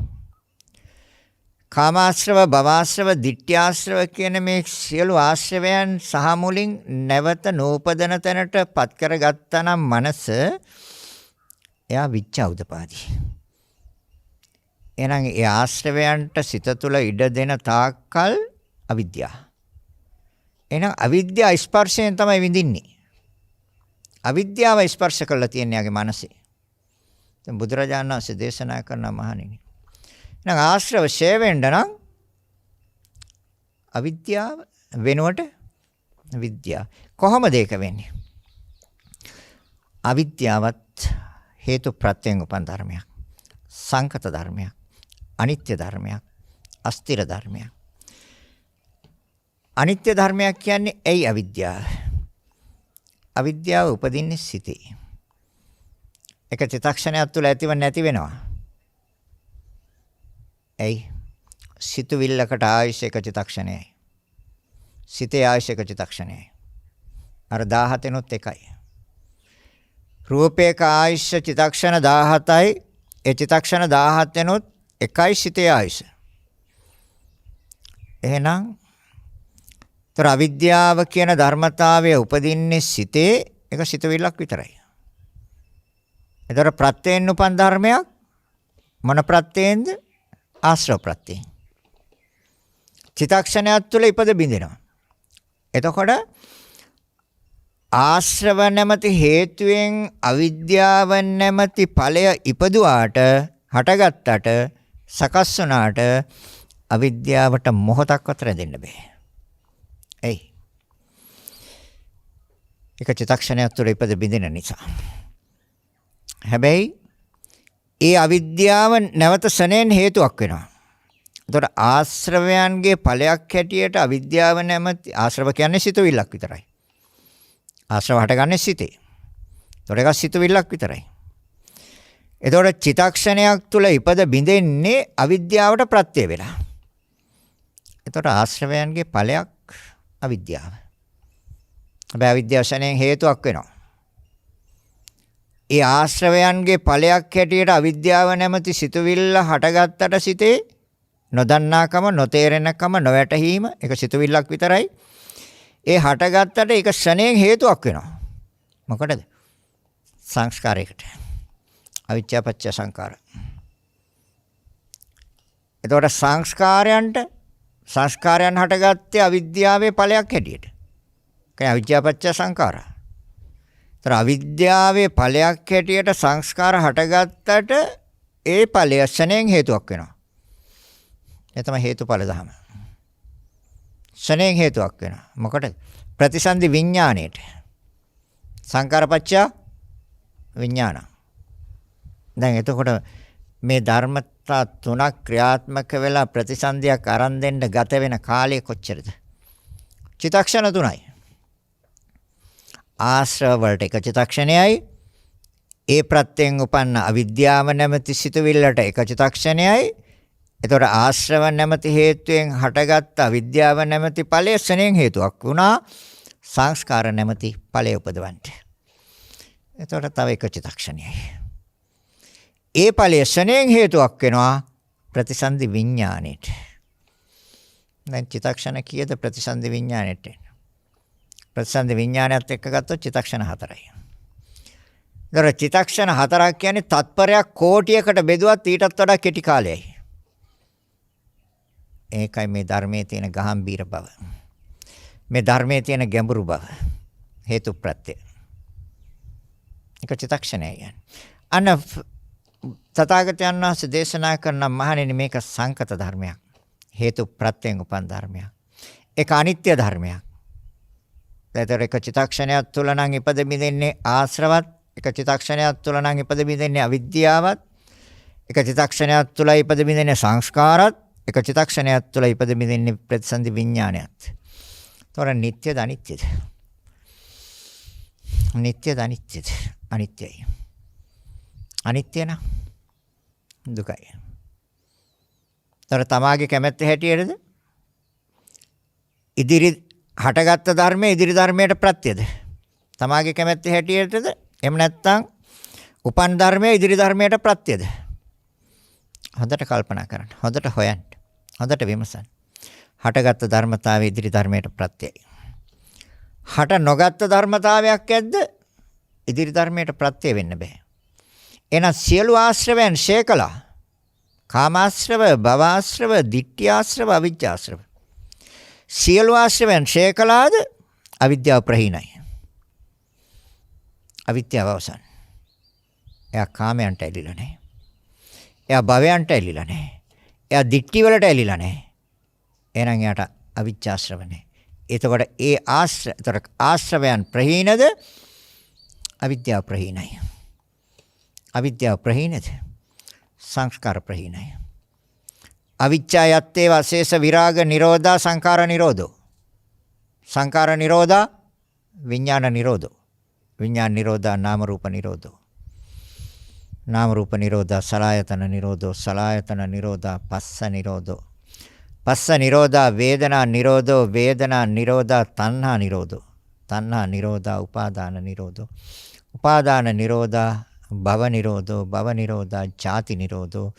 කාමාශ්‍රව, භවආශ්‍රව, ditth්‍යාශ්‍රව කියන මේ සියලු ආශ්‍රවයන් සහ මුලින් නැවත නූපදන තැනට පත් කරගත්තා නම් මනස එයා විච්ඡා උදපාදී. එහෙනම් ඒ ආශ්‍රවයන්ට සිත තුළ ඉඩ දෙන තාක්කල් අවිද්‍යාව. එහෙනම් අවිද්‍යාව ස්පර්ශයෙන් තමයි විඳින්නේ. අවිද්‍යාව ස්පර්ශ කරලා තියෙන යාගේ මනසේ. දැන් බුදුරජාණන් වහන්සේ දේශනා කරන මහණෙනි. එහෙනම් ආශ්‍රව ඡය වෙන්න නම් අවිද්‍යාව වෙනුවට විද්‍යාව. කොහොමද ඒක වෙන්නේ? අවිද්‍යාවත් හේතු ප්‍රත්‍යයෙන් උපන් ධර්මයක්. සංකත ධර්මයක්. අනිත්‍ය ධර්මයක්. අස්තිර ධර්මයක්. අනිත්‍ය ධර්මයක් කියන්නේ ඇයි අවිද්‍යාව? අවිද්‍යාව උපදින්නේ සිතේ. එක චිත්තක්ෂණයක් තුළ ඇතිව නැති වෙනවා. ඇයි? සිතුවිල්ලකට ආයශ එක චිත්තක්ෂණයයි. සිතේ ආයශ එක චිත්තක්ෂණයයි. අර 17නොත් එකයි. රූපේක ආයශ චිත්තක්ෂණ 17යි. ඒ චිත්තක්ෂණ 17නොත් එකයි සිතේ ආයශ. එහෙනම් තර අවිද්‍යාව කියන ධර්මතාවය උපදින්නේ සිතේ එක සිතුවිල්ලක් විතරයි. ඒතර ප්‍රත්‍යයෙන් උපන් ධර්මයක් මොන ප්‍රත්‍යෙන්ද? ආශ්‍රව ප්‍රත්‍යයෙන්. චිත්තක්ෂණයක් තුළ ඉපද බින්දිනවා. එතකොට ආශ්‍රව නැමැති හේතුවෙන් අවිද්‍යාව නැමැති ඵලය ඉපදුවාට හටගත්තට සකස් වුණාට අවිද්‍යාවට මොහොතක්වත් රැඳෙන්න බෑ. එයි. එක චිත්තක්ෂණයක් තුළ ඉපද බින්දින නිසා. හැබැයි ඒ අවිද්‍යාව නැවත සනෙන් හේතුවක් වෙනවා. එතකොට ආශ්‍රවයන්ගේ ඵලයක් හැටියට අවිද්‍යාව නැමැති ආශ්‍රව කියන්නේ සිතුවිල්ලක් විතරයි. ආශ්‍රව හටගන්නේ සිතේ. එතකොට ඒක සිතුවිල්ලක් විතරයි. එතකොට චිතක්ෂණයක් තුල ඉපද බිඳෙන්නේ අවිද්‍යාවට ප්‍රත්‍ය වෙලා. එතකොට ආශ්‍රවයන්ගේ ඵලයක් අවිද්‍යාව. හැබැයි අවිද්‍යාව ශරණයෙන් හේතුවක් වෙනවා. ඒ ආශ්‍රවයන්ගේ ඵලයක් හැටියට අවිද්‍යාව නැමැති සිතුවිල්ල හටගත්තට සිතේ නොදන්නාකම, නොතේරෙනකම, නොවැටහීම ඒක සිතුවිල්ලක් විතරයි. ඒ හටගත්තට ඒක ශරණයෙන් හේතුවක් වෙනවා. මොකටද? සංස්කාරයකට. අවිච්ඡා පත්‍ය සංකාර. එතකොට සංස්කාරයන් හටගත්තේ අවිද්‍යාවේ ඵලයක් හැටියට. ඒ අවිච්ඡා පත්‍ය සංකාරා. ඒතර අවිද්‍යාවේ ඵලයක් හැටියට සංස්කාර හටගත්තට ඒ ඵලය ශරණයෙන් හේතුවක් වෙනවා. ඒ තමයි හේතුඵල ධම. ශරණයෙන් හේතුවක් වෙනවා. මොකටද? ප්‍රතිසන්දි විඥාණයට. සංකාරපච්චය විඥාන. දැන් එතකොට මේ ධර්මතා තුනක් ක්‍රියාත්මක වෙලා ප්‍රතිසන්දියක් අරන් දෙන්න ගත වෙන කාලය කොච්චරද? චිත්තක්ෂණ 3යි. ආශ්‍රව වලට එක චිත්තක්ෂණයයි. ඒ ප්‍රත්‍යයෙන් උපන්න අවිද්‍යාව නැමැති සිතුවිල්ලට එක චිත්තක්ෂණයයි. එතකොට ආශ්‍රව නැමැති හේතුයෙන් හටගත් අවිද්‍යාව නැමැති ඵලය ශරණයෙන් හේතුවක් වුණා සංස්කාර නැමැති ඵලය උපදවන්න. එතකොට තව එක චිත්තක්ෂණයයි. ඒ ඵලය ශරණයෙන් හේතුවක් වෙනවා ප්‍රතිසන්දි විඥාණයට. දැන් චිත්තක්ෂණ කීයද ප්‍රතිසන්දි විඥාණයට? ප්‍රතිසන්දි විඥාණයත් එක්ක ගත්තොත් චිත්තක්ෂණ 4යි. ඒතර චිත්තක්ෂණ 4ක් කියන්නේ තත්පරයක් කෝටියකට බෙදුවත් ඊටත් වඩා කෙටි කාලයයි. ඒකයි මේ ධර්මයේ තියෙන ගාම්භීර බව. මේ ධර්මයේ තියෙන ගැඹුරු බව. හේතු ප්‍රත්‍ය. එක චිත්තක්ෂණයයි කියන්නේ. අන්න තථාගතයන් වහන්සේ දේශනා කරන මහණෙනි මේක සංකත ධර්මයක්. හේතු ප්‍රත්‍යයෙන් උපන් ධර්මයක්. ඒක අනිත්‍ය ධර්මයක්. ඒතර එක චිත්තක්ෂණයක් තුල නම් ඉපද බිඳෙන්නේ ආශ්‍රවත්, එක චිත්තක්ෂණයක් තුල නම් ඉපද බිඳෙන්නේ අවිද්‍යාවත්, එක චිත්තක්ෂණයක් තුල ඉපද බිඳෙන්නේ සංස්කාරත්, එක චිත්තක්ෂණයක් තුල ඉපද බිඳෙන්නේ ප්‍රතිසන්දි විඥානයත්. ඒතර නිට්ටයද අනිත්‍යද? නිට්ටයද අනිත්‍යද? අනිත්‍යයි. අනිත්‍ය නම් දුකයි. ඒතර තමාගේ කැමැත්ත හැටියටද? ඉදිරි හටගත්තු ධර්මයේ ඉදිරි ධර්මයට ප්‍රත්‍යද? තමාගේ කැමැත්ත හැටියටද? එහෙම නැත්නම් උපන් ධර්මයේ ඉදිරි ධර්මයට ප්‍රත්‍යද? හොඳට කල්පනා කරන්න. හොඳට හොයන්න. හොඳට විමසන්න. හටගත්තු ධර්මතාවයේ ඉදිරි ධර්මයට ප්‍රත්‍යයි. හට නොගත් ධර්මතාවයක් ඇද්ද? ඉදිරි ධර්මයට ප්‍රත්‍ය වෙන්න බෑ. එහෙනම් සියලු ආශ්‍රවයන් ෂේ කළා. කාමාශ්‍රව, භවආශ්‍රව, ditthිආශ්‍රව, අවිජ්ජාශ්‍රව. සියලු ආශ්‍රවයන් ෂේ කළාද? අවිද්‍යාව ප්‍රහීනයි. අවිද්‍යාව අවසන්. එයා කාමයන්ට ඇලිලා නැහැ. එයා භවයන්ට ඇලිලා නැහැ. එයා ditthි වලට ඇලිලා නැහැ. එහෙනම් එයාට අවිජ්ජාශ්‍රව නැහැ. එතකොට ඒ ආශ්‍රවයන් ප්‍රහීනද? අවිද්‍යාව ප්‍රහීනයි. අවිද්‍යාව ප්‍රහීනද? සංස්කාර ප්‍රහීනයි. අවිච්ඡා යත්තේ වශේෂ විරාග නිරෝධා සංඛාර නිරෝධෝ. සංඛාර නිරෝධා විඥාන නිරෝධෝ. විඥාන නිරෝධා නාම රූප නිරෝධෝ. නාම රූප නිරෝධා සලආයතන නිරෝධෝ. සලආයතන නිරෝධා පස්ස නිරෝධෝ. පස්ස නිරෝධා වේදනා නිරෝධෝ. වේදනා නිරෝධා තණ්හා නිරෝධෝ. තණ්හා නිරෝධා උපාදාන නිරෝධෝ. උපාදාන නිරෝධා භව නිරෝධෝ. භව නිරෝධා ජාති නිරෝධෝ.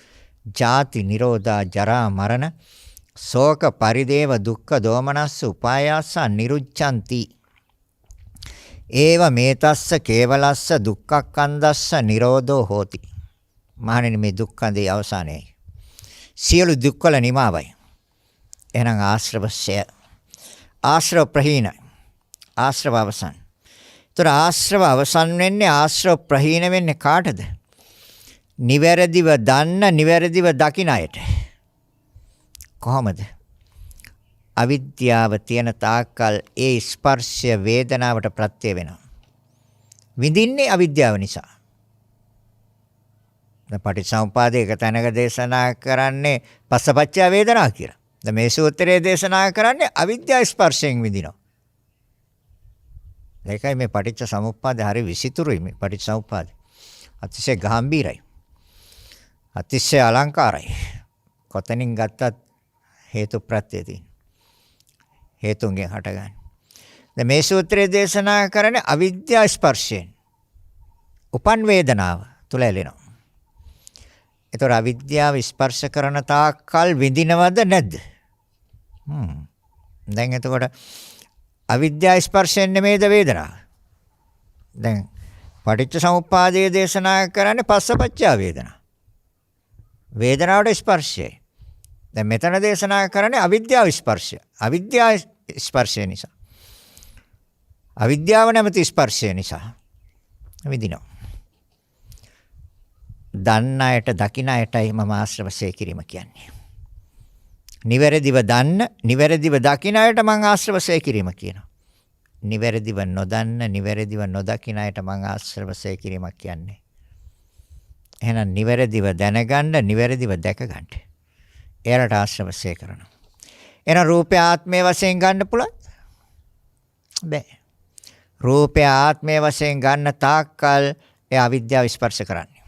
ජාති නිරෝධා ජරා මරණ ශෝක පරිදේව දුක්ඛ දෝමනස්ස උපායාස නිරුච්ඡanti. ඒව මේතස්ස කේවලස්ස දුක්ඛක්ඛන්දස්ස නිරෝධෝ හෝති. මහණෙනි මේ දුක්ඛන්දේ අවසානයයි. සියලු දුක්වල නිමාවයි. එහෙනම් ආශ්‍රවය ආශ්‍රව ප්‍රහීන. ආශ්‍රව අවසන්. ඒතර ආශ්‍රව අවසන් වෙන්නේ ආශ්‍රව ප්‍රහීන වෙන්නේ කාටද? නිවැරදිව දන්න නිවැරදිව දකින අයට. කොහොමද? අවිද්‍යාව තියෙන තාක්කල් ඒ ස්පර්ශය වේදනාවට ප්‍රත්‍ය වෙනවා. විඳින්නේ අවිද්‍යාව නිසා. දැන් පටිච්චසමුපාදයේ එක තැනක දේශනා කරන්නේ පස්සපච්චය වේදනා කියලා. දැන් මේ සූත්‍රයේ දේශනා කරන්නේ අවිද්‍යාව ස්පර්ශයෙන් විඳිනවා. ඒකයි මේ පටිච්චසමුප්පාදේ හරි විසිතුරුයි මේ පටිච්චසමුප්පාදේ. අතිශය ගැඹීරයි. අතිශය අලංකාරයි. කොතනින් ගත්තත් හේතු ප්‍රත්‍යය තියෙන. හේතුන්ගෙන් හටගන්නේ. දැන් මේ සූත්‍රයේ දේශනා කරන්නේ අවිද්‍යා ස්පර්ශයෙන්. උපන් වේදනාව තුල ඇලෙනවා. ඒතර අවිද්‍යාව ස්පර්ශ කරන තාක්කල් විඳිනවද නැද්ද? දැන් එතකොට අවිද්‍යා ස්පර්ශයෙන් නෙමේද වේදනාව? දැන් පටිච්ච සමුප්පාදයේ දේශනා කරන්නේ පස්සපච්චා වේදනා. වේදනාවට ස්පර්ශය. දැන් මෙතන දේශනා කරන්නේ අවිද්‍යාව ස්පර්ශය. අවිද්‍යාව ස්පර්ශය නිසා. අවිද්‍යාව නැමැති ස්පර්ශය නිසා විඳිනවා. දන්න අයට දකින්න අයටයි මම ආශ්‍රවසය කිරීම කියන්නේ. නිවැරදිව දන්න, නිවැරදිව දකින්න අයට මම ආශ්‍රවසය කිරීම කියනවා. නිවැරදිව නොදන්න, නිවැරදිව නොදකින්න අයට මම ආශ්‍රවසය කිරීමක් කියන්නේ. එහෙනම් නිවැරදිව දැනගන්න, නිවැරදිව දැක ගන්න. එයාලට ආශ්‍රවසය කරනවා. එහෙනම් රූපය ආත්මයේ වශයෙන් ගන්න පුළුවන්? බෑ. රූපය ආත්මයේ වශයෙන් ගන්න තාක්කල් ඒ අවිද්‍යාව ස්පර්ශ කරන්නේ.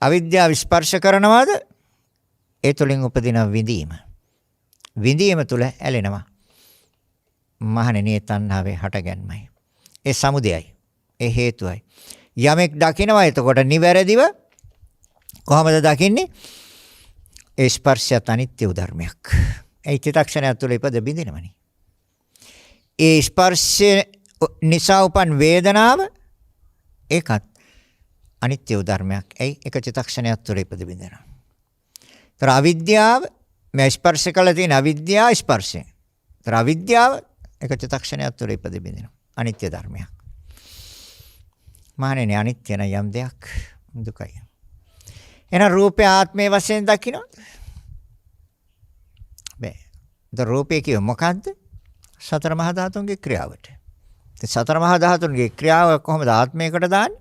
අවිද්‍යාව ස්පර්ශ කරනවාද? ඒ තුලින් උපදින විඳීම. විඳීම තුල ඇලෙනවා. මහණෙනි තණ්හාවේ හටගන්මයි. ඒ සමුදයයි. ඒ හේතුවයි. යමෙක් දකිනවා එතකොට නිවැරදිව කොහොමද දකින්නේ? ඒ ස්පර්ශයත් අනිත්‍ය ධර්මයක්. ඒ චිත්තක්ෂණය තුළ ඉපද බිඳිනවනේ. ඒ ස්පර්ශය නිසා උපන් වේදනාව ඒකත් අනිත්‍ය ධර්මයක්. ඒ එක චිත්තක්ෂණයක් තුළ ඉපද බිඳිනවා. තර අවිද්‍යාව මේ ස්පර්ශ කළ තියෙන අවිද්‍යාව ස්පර්ශය. තර අවිද්‍යාව එක චිත්තක්ෂණයක් තුළ ඉපද බිඳිනවා. අනිත්‍ය ධර්මයක්. මහණෙනි අනිත්‍ය යම් දෙයක් දුකයි. එහෙනම් රූපය ආත්මයේ වශයෙන් දකින්නොත් බෑ. ද රූපය කිය මොකද්ද? සතර මහා ධාතුන්ගේ ක්‍රියාවට. ඉතින් සතර මහා ධාතුන්ගේ ක්‍රියාව කොහොමද ආත්මයකට දාන්නේ?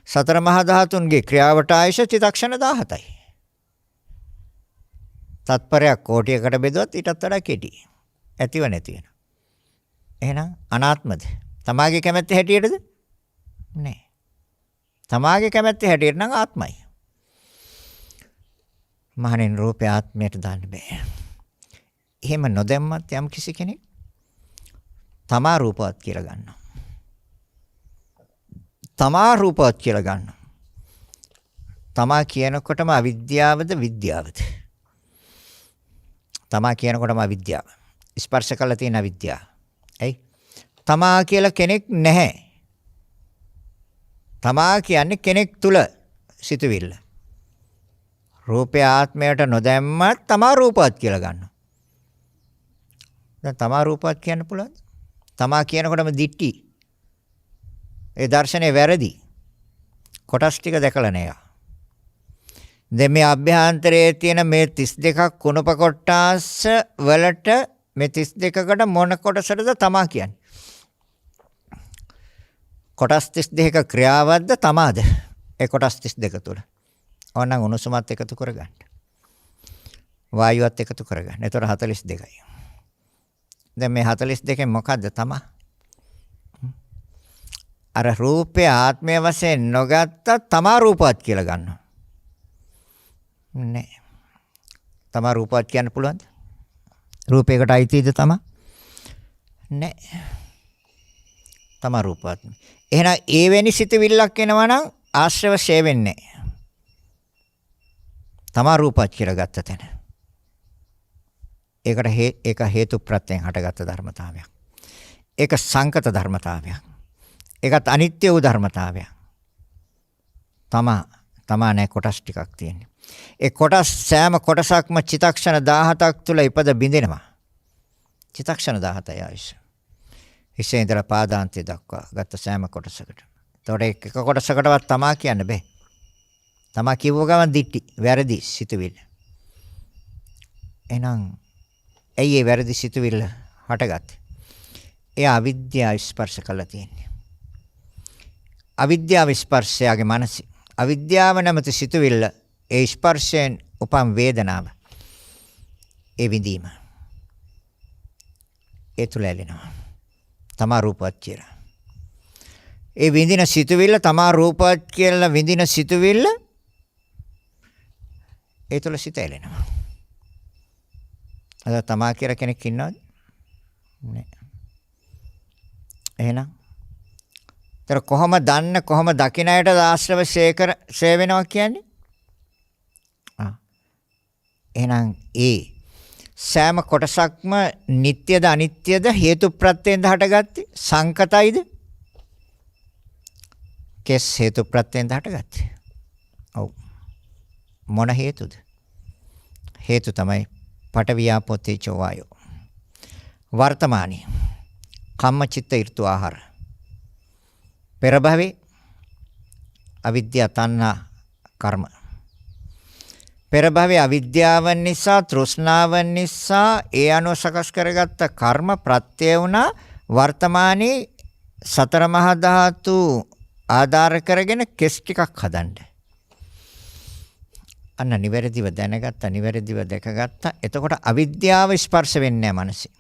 සතර මහා ධාතුන්ගේ ක්‍රියාවට ආයශ චිත්තක්ෂණ 17යි. තත්පරයක් කෝටියකට බෙදුවත් ඊටත් වඩා කෙටි. ඇතිව නැති වෙන. එහෙනම් අනාත්මද? තමාගේ කැමැත්ත හැටියටද? නෑ. තමාගේ කැමැත්ත හැටියට නම් ආත්මයි. මහණෙනි රූපය ආත්මයට දාන්න බෑ. එහෙම නොදැම්මත් යම් කිසි කෙනෙක් තමා රූපවත් කියලා ගන්නවා. තමා රූපවත් කියලා ගන්නවා. තමා කියනකොටම අවිද්‍යාවද විද්‍යාවද? තමා කියනකොටම අවිද්‍යාව. ස්පර්ශ කළ තියෙන අවිද්‍යාව. ඇයි? තමා කියලා කෙනෙක් නැහැ. තමා කියන්නේ කෙනෙක් තුල සිතුවිල්ල. රූපය ආත්මයට නොදැම්මත් තමා රූපවත් කියලා ගන්නවා. දැන් තමා රූපවත් කියන්න පුළුවන්ද? තමා කියනකොටම දික්ටි. ඒ දර්ශනේ වැරදි. කොටස් ටික දැකලා නෑ. දැන් මේ අභ්‍යන්තරයේ තියෙන මේ 32ක් කුණප කොටස් වලට මේ 32කට මොන කොටසටද තමා කියන්නේ? කොටස් 32ක ක්‍රියාවක්ද තමාද? ඒ කොටස් 32 තුල. ඕනනම් උණුසුමත් එකතු කරගන්න. වායුවත් එකතු කරගන්න. ඒතර 42යි. දැන් මේ 42කින් මොකද්ද තමා? අර රූපය ආත්මය වශයෙන් නොගත්ත තමා රූපවත් කියලා ගන්නවා. නෑ. තමා රූපවත් කියන්න පුළුවන්ද? රූපයකට අයිතිද තමා? නෑ. තමා රූපවත්. එහෙනම් ඒ වෙනි සිතවිල්ලක් එනවා නම් ආශ්‍රව ෂේ වෙන්නේ නෑ. තමා රූපවත් කියලා ගත්ත තැන. ඒක හේතු ප්‍රත්‍යයෙන් හටගත්ත ධර්මතාවයක්. ඒක සංකත ධර්මතාවයක්. ඒකත් අනිත්‍ය වූ ධර්මතාවයක්. තමා නැහැ කොටස් ටිකක් තියෙන්නේ. ඒ කොටස් සෑම කොටසක්ම චිත්තක්ෂණ 17ක් තුල ඉපද බිඳිනවා. චිත්තක්ෂණ 17යි ආයුෂ. හිසේ ඉඳලා පාදාන්තය දක්වා ගත්ත සෑම කොටසකට. ඒතකොට එක කොටසකටවත් තමා කියන්න බෑ. තමා කිව්ව ගමන් දිටි වැරදි සිතුවිල්ල. එහෙනම් ඇයි ඒ වැරදි සිතුවිල්ල හටගත්තේ? ඒ අවිද්‍යාව ස්පර්ශ කළා තියෙන්නේ. අවිද්‍යාව ස්පර්ශයගේ මනස. අවිද්‍යාව නැමැති සිතුවිල්ල ඒ ස්පර්ශයෙන් උපන් වේදනාව. ඒ විඳීම. ඒ තුල ඇලෙනවා. තමා රූපවත් කියලා. ඒ විඳින සිතුවිල්ල තමා රූපවත් කියලා විඳින සිතුවිල්ල ඒ තුල සිත ඇලෙනවා. අද තමා කියලා කෙනෙක් ඉන්නවද? නෑ. එහෙනම් තර කොහොම දන්න කොහොම දකින්නට ආශ්‍රව ෂේ වෙනවා කියන්නේ? එහෙනම් සෑම කොටසක්ම නিত্যද අනිත්‍යද හේතු ප්‍රත්‍යයෙන් හටගත්තේ සංකතයිද? කෙස් හේතු ප්‍රත්‍යයෙන් හටගත්තේ. ඔව්. මොන හේතුද? හේතු තමයි පඨවි ආපෝ තේජෝ වායෝ. වර්තමානී කම්මචිත්ත ඍතු ආහාර. පෙර භවයේ අවිද්‍යා තණ්හා කර්ම. පෙර භවයේ අවිද්‍යාවන් නිසා තෘෂ්ණාවන් නිසා ඒ අනුව සකස් කරගත්ත කර්ම ප්‍රත්‍ය වුණා වර්තමානයේ සතර මහා ධාතු ආධාර කරගෙන කෙස් ටිකක් හදන්න. අන්න නිවැරදිව දැනගත්ත නිවැරදිව දැකගත්ත. එතකොට අවිද්‍යාව ස්පර්ශ වෙන්නේ නැහැ මනසේ.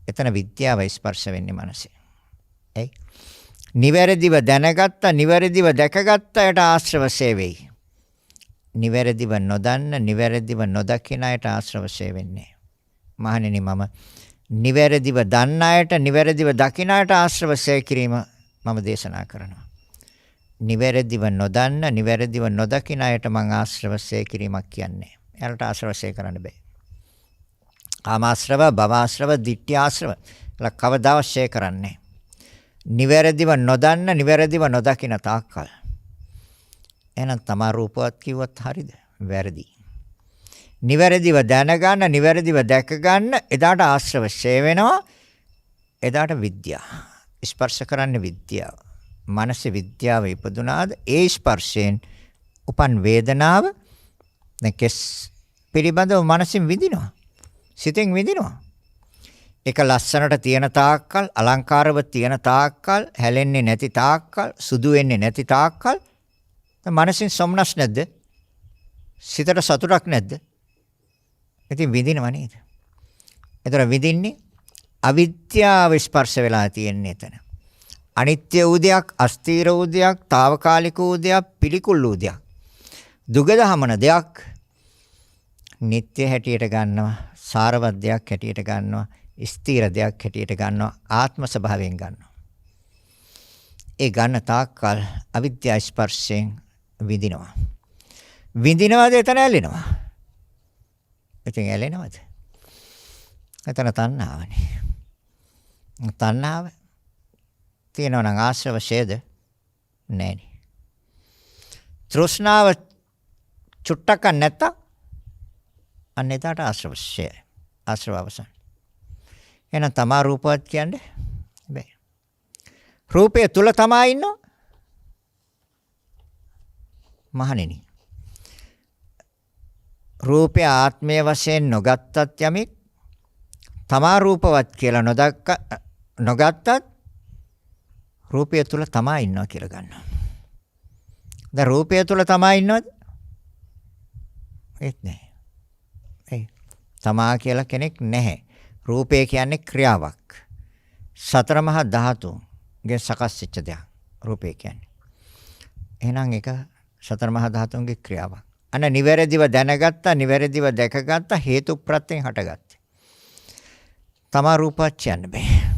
එතන විද්‍යාව ස්පර්ශ වෙන්නේ මනසේ. එයි නිවැරදිව දැනගත්ත නිවැරදිව දැකගත්ත යට ආශ්‍රව සේවෙයි. නිවැරදිව නොදන්න නිවැරදිව නොදකින අයට ආශ්‍රව ෂේ වෙන්නේ. මහණෙනි මම නිවැරදිව දන්න අයට නිවැරදිව දකින අයට ආශ්‍රව ෂේ කිරීම මම දේශනා කරනවා. නිවැරදිව නොදන්න නිවැරදිව නොදකින අයට මම ආශ්‍රව ෂේ කිරීමක් කියන්නේ. එයාලට ආශ්‍රව ෂේ කරන්න බෑ. කාමාශ්‍රව, භවආශ්‍රව, ditthිආශ්‍රව කවදාවත් ෂේ කරන්නේ. නිවැරදිව නොදන්න නිවැරදිව නොදකින තාක්කල් එහෙනම් තමා රූපවත් කිව්වත් හරියද? වැරදි. නිවැරදිව දැනගන්න, නිවැරදිව දැක ගන්න එදාට ආශ්‍රව ෂේ වෙනවා. එදාට විද්‍යාව. ස්පර්ශ කරන්නේ විද්‍යාව. මනසේ විද්‍යාව ඉපදුනාද ඒ ස්පර්ශයෙන් උපන් වේදනාව දැන් කෙස් පිළිබඳව මනසින් විඳිනවා. සිතෙන් විඳිනවා. ඒක ලස්සනට තියෙන තාක්කල්, අලංකාරව තියෙන තාක්කල්, හැලෙන්නේ නැති තාක්කල්, සුදු වෙන්නේ නැති තාක්කල් මනසින් සොම්නස් නැද්ද? සිතට සතුටක් නැද්ද? ඉතින් විඳිනව නේද? ඒතර විඳින්නේ අවිද්‍යාව ස්පර්ශ වෙලා තියෙන්නේ එතන. අනිත්‍ය වූ දෙයක්, අස්ථීර වූ දෙයක්, తాවකාලික වූ දෙයක්, පිළිකුල් වූ දෙයක්. දුගදහමන දෙයක් නිට්ටය හැටියට ගන්නවා, සාරවත් දෙයක් හැටියට ගන්නවා, ස්ථීර දෙයක් හැටියට ගන්නවා, ආත්ම ස්වභාවයෙන් ගන්නවා. ඒ ගන්න තාක්කල් අවිද්‍යා ස්පර්ශයෙන් විඳිනවා. විඳිනවද එතන ඇලෙනවා? ඉතින් ඇලෙනවද? එතන තණ්හාවනේ. තණ්හාව තියෙනවා නම් ආශ්‍රව ෂේද නැහැනේ. තෘෂ්ණාව චුට්ටක් නැත්තම් අන්න එතට ආශ්‍රව ෂේ. ආශ්‍රව අවසන්. එහෙනම් තමා රූපවත් කියන්නේ බෑ. රූපය තුල තමා ඉන්නෝ මහණෙනි. රූපය ආත්මය වශයෙන් නොගත්තත් යමෙක් තමා රූපවත් කියලා නොගත්තත් රූපය තුල තමා ඉන්නවා කියලා ගන්නවා. දැන් රූපය තුල තමා ඉන්නවද? ඒත් නැහැ. ඒ තමා කියලා කෙනෙක් නැහැ. රූපය කියන්නේ ක්‍රියාවක්. සතර මහා ධාතුන්ගේ සකස් වෙච්ච දෙයක්. රූපය කියන්නේ. එහෙනම් ඒක සතර මහා ධාතුන්ගේ ක්‍රියාවක්. අන්න නිවැරදිව දැනගත්තා, නිවැරදිව දැකගත්තා, හේතු ප්‍රත්‍යයෙන් හටගත්තේ. තමා රූපවත් කියන්න බෑ.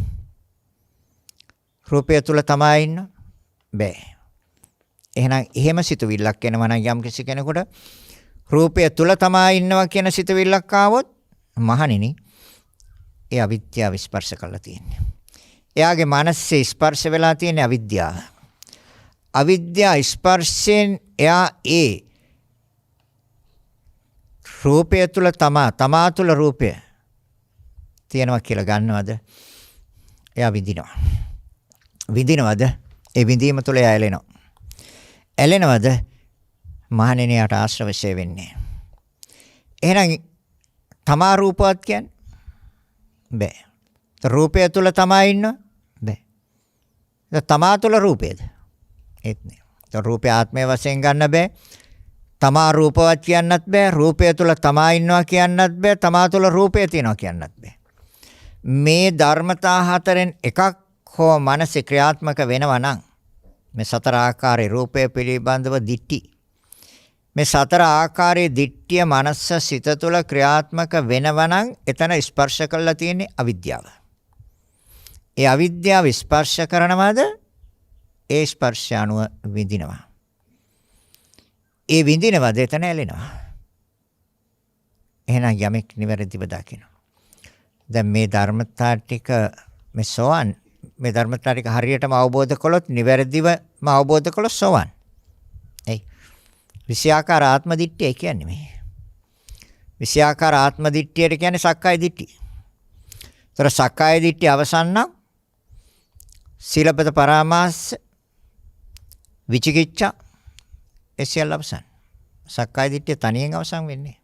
රූපය තුල තමා ඉන්න බෑ. එහෙම සිතුවිල්ලක් එනවා නම් යම් කිසි කෙනෙකුට රූපය තුල තමා ඉන්නවා කියන සිතුවිල්ලක් ආවොත් මහණෙනි ඒ අවිද්‍යාව ස්පර්ශ කරලා තියෙන්නේ. එයාගේ මනසේ ස්පර්ශ වෙලා තියෙන අවිද්‍යාව. අවිද්‍යා ස්පර්ශයෙන් එයා රූපය තුල තමා තුල රූපය තියෙනවා කියලා ගන්නවද? එයා විඳිනවා. විඳිනවද? ඒ විඳීම තුල එයා ඇලෙනවා. ඇලෙනවද? මහණෙනි යට ආශ්‍රව ෂේ වෙන්නේ. එහෙනම් තමා රූපවත් කියන්නේ බෑ. රූපය තුල තමා ඉන්න බෑ. තමා තුල රූපයද? ඒත් නෑ. රූපය ආත්මය වශයෙන් ගන්න බෑ. තමා රූපවත් කියන්නත් බෑ. රූපය තුල තමා ඉන්නවා කියන්නත් බෑ. තමා තුල රූපය තියෙනවා කියන්නත් බෑ. මේ ධර්මතා හතරෙන් එකක් හෝ මනසේ ක්‍රියාත්මක වෙනවා නම් මේ සතර ආකාරයේ රූපය පිළිබඳව දිට්ටි මේ සතර ආකාරයේ දිට්ඨිය මනස සිත තුළ ක්‍රියාත්මක වෙනවා නම් එතන ස්පර්ශ කරලා තියෙන්නේ අවිද්‍යාව. ඒ අවිද්‍යාව ස්පර්ශ කරනවාද? ඒ ස්පර්ශය අනුව විඳිනවා. ඒ විඳිනවද? එතන ඇලෙනවා. එහෙනම් යමෙක් නිවැරදිව දකිනවා. දැන් මේ ධර්මතා ටික මේ සෝවන් මේ ධර්මතා ටික හරියටම අවබෝධ කළොත් නිවැරදිවම අවබෝධ කළොත් සෝවන්. එයි විෂයාකාර ආත්ම දිට්ඨිය කියන්නේ මේ. විෂයාකාර ආත්ම දිට්ඨියට කියන්නේ සක්කාය දිට්ඨිය. ඒතර සක්කාය දිට්ඨිය අවසන් නම් සීලබ්බත පරාමාස විචිකිච්ඡා එසියල් අවසන්. සක්කාය දිට්ඨිය තනියෙන් අවසන් වෙන්නේ.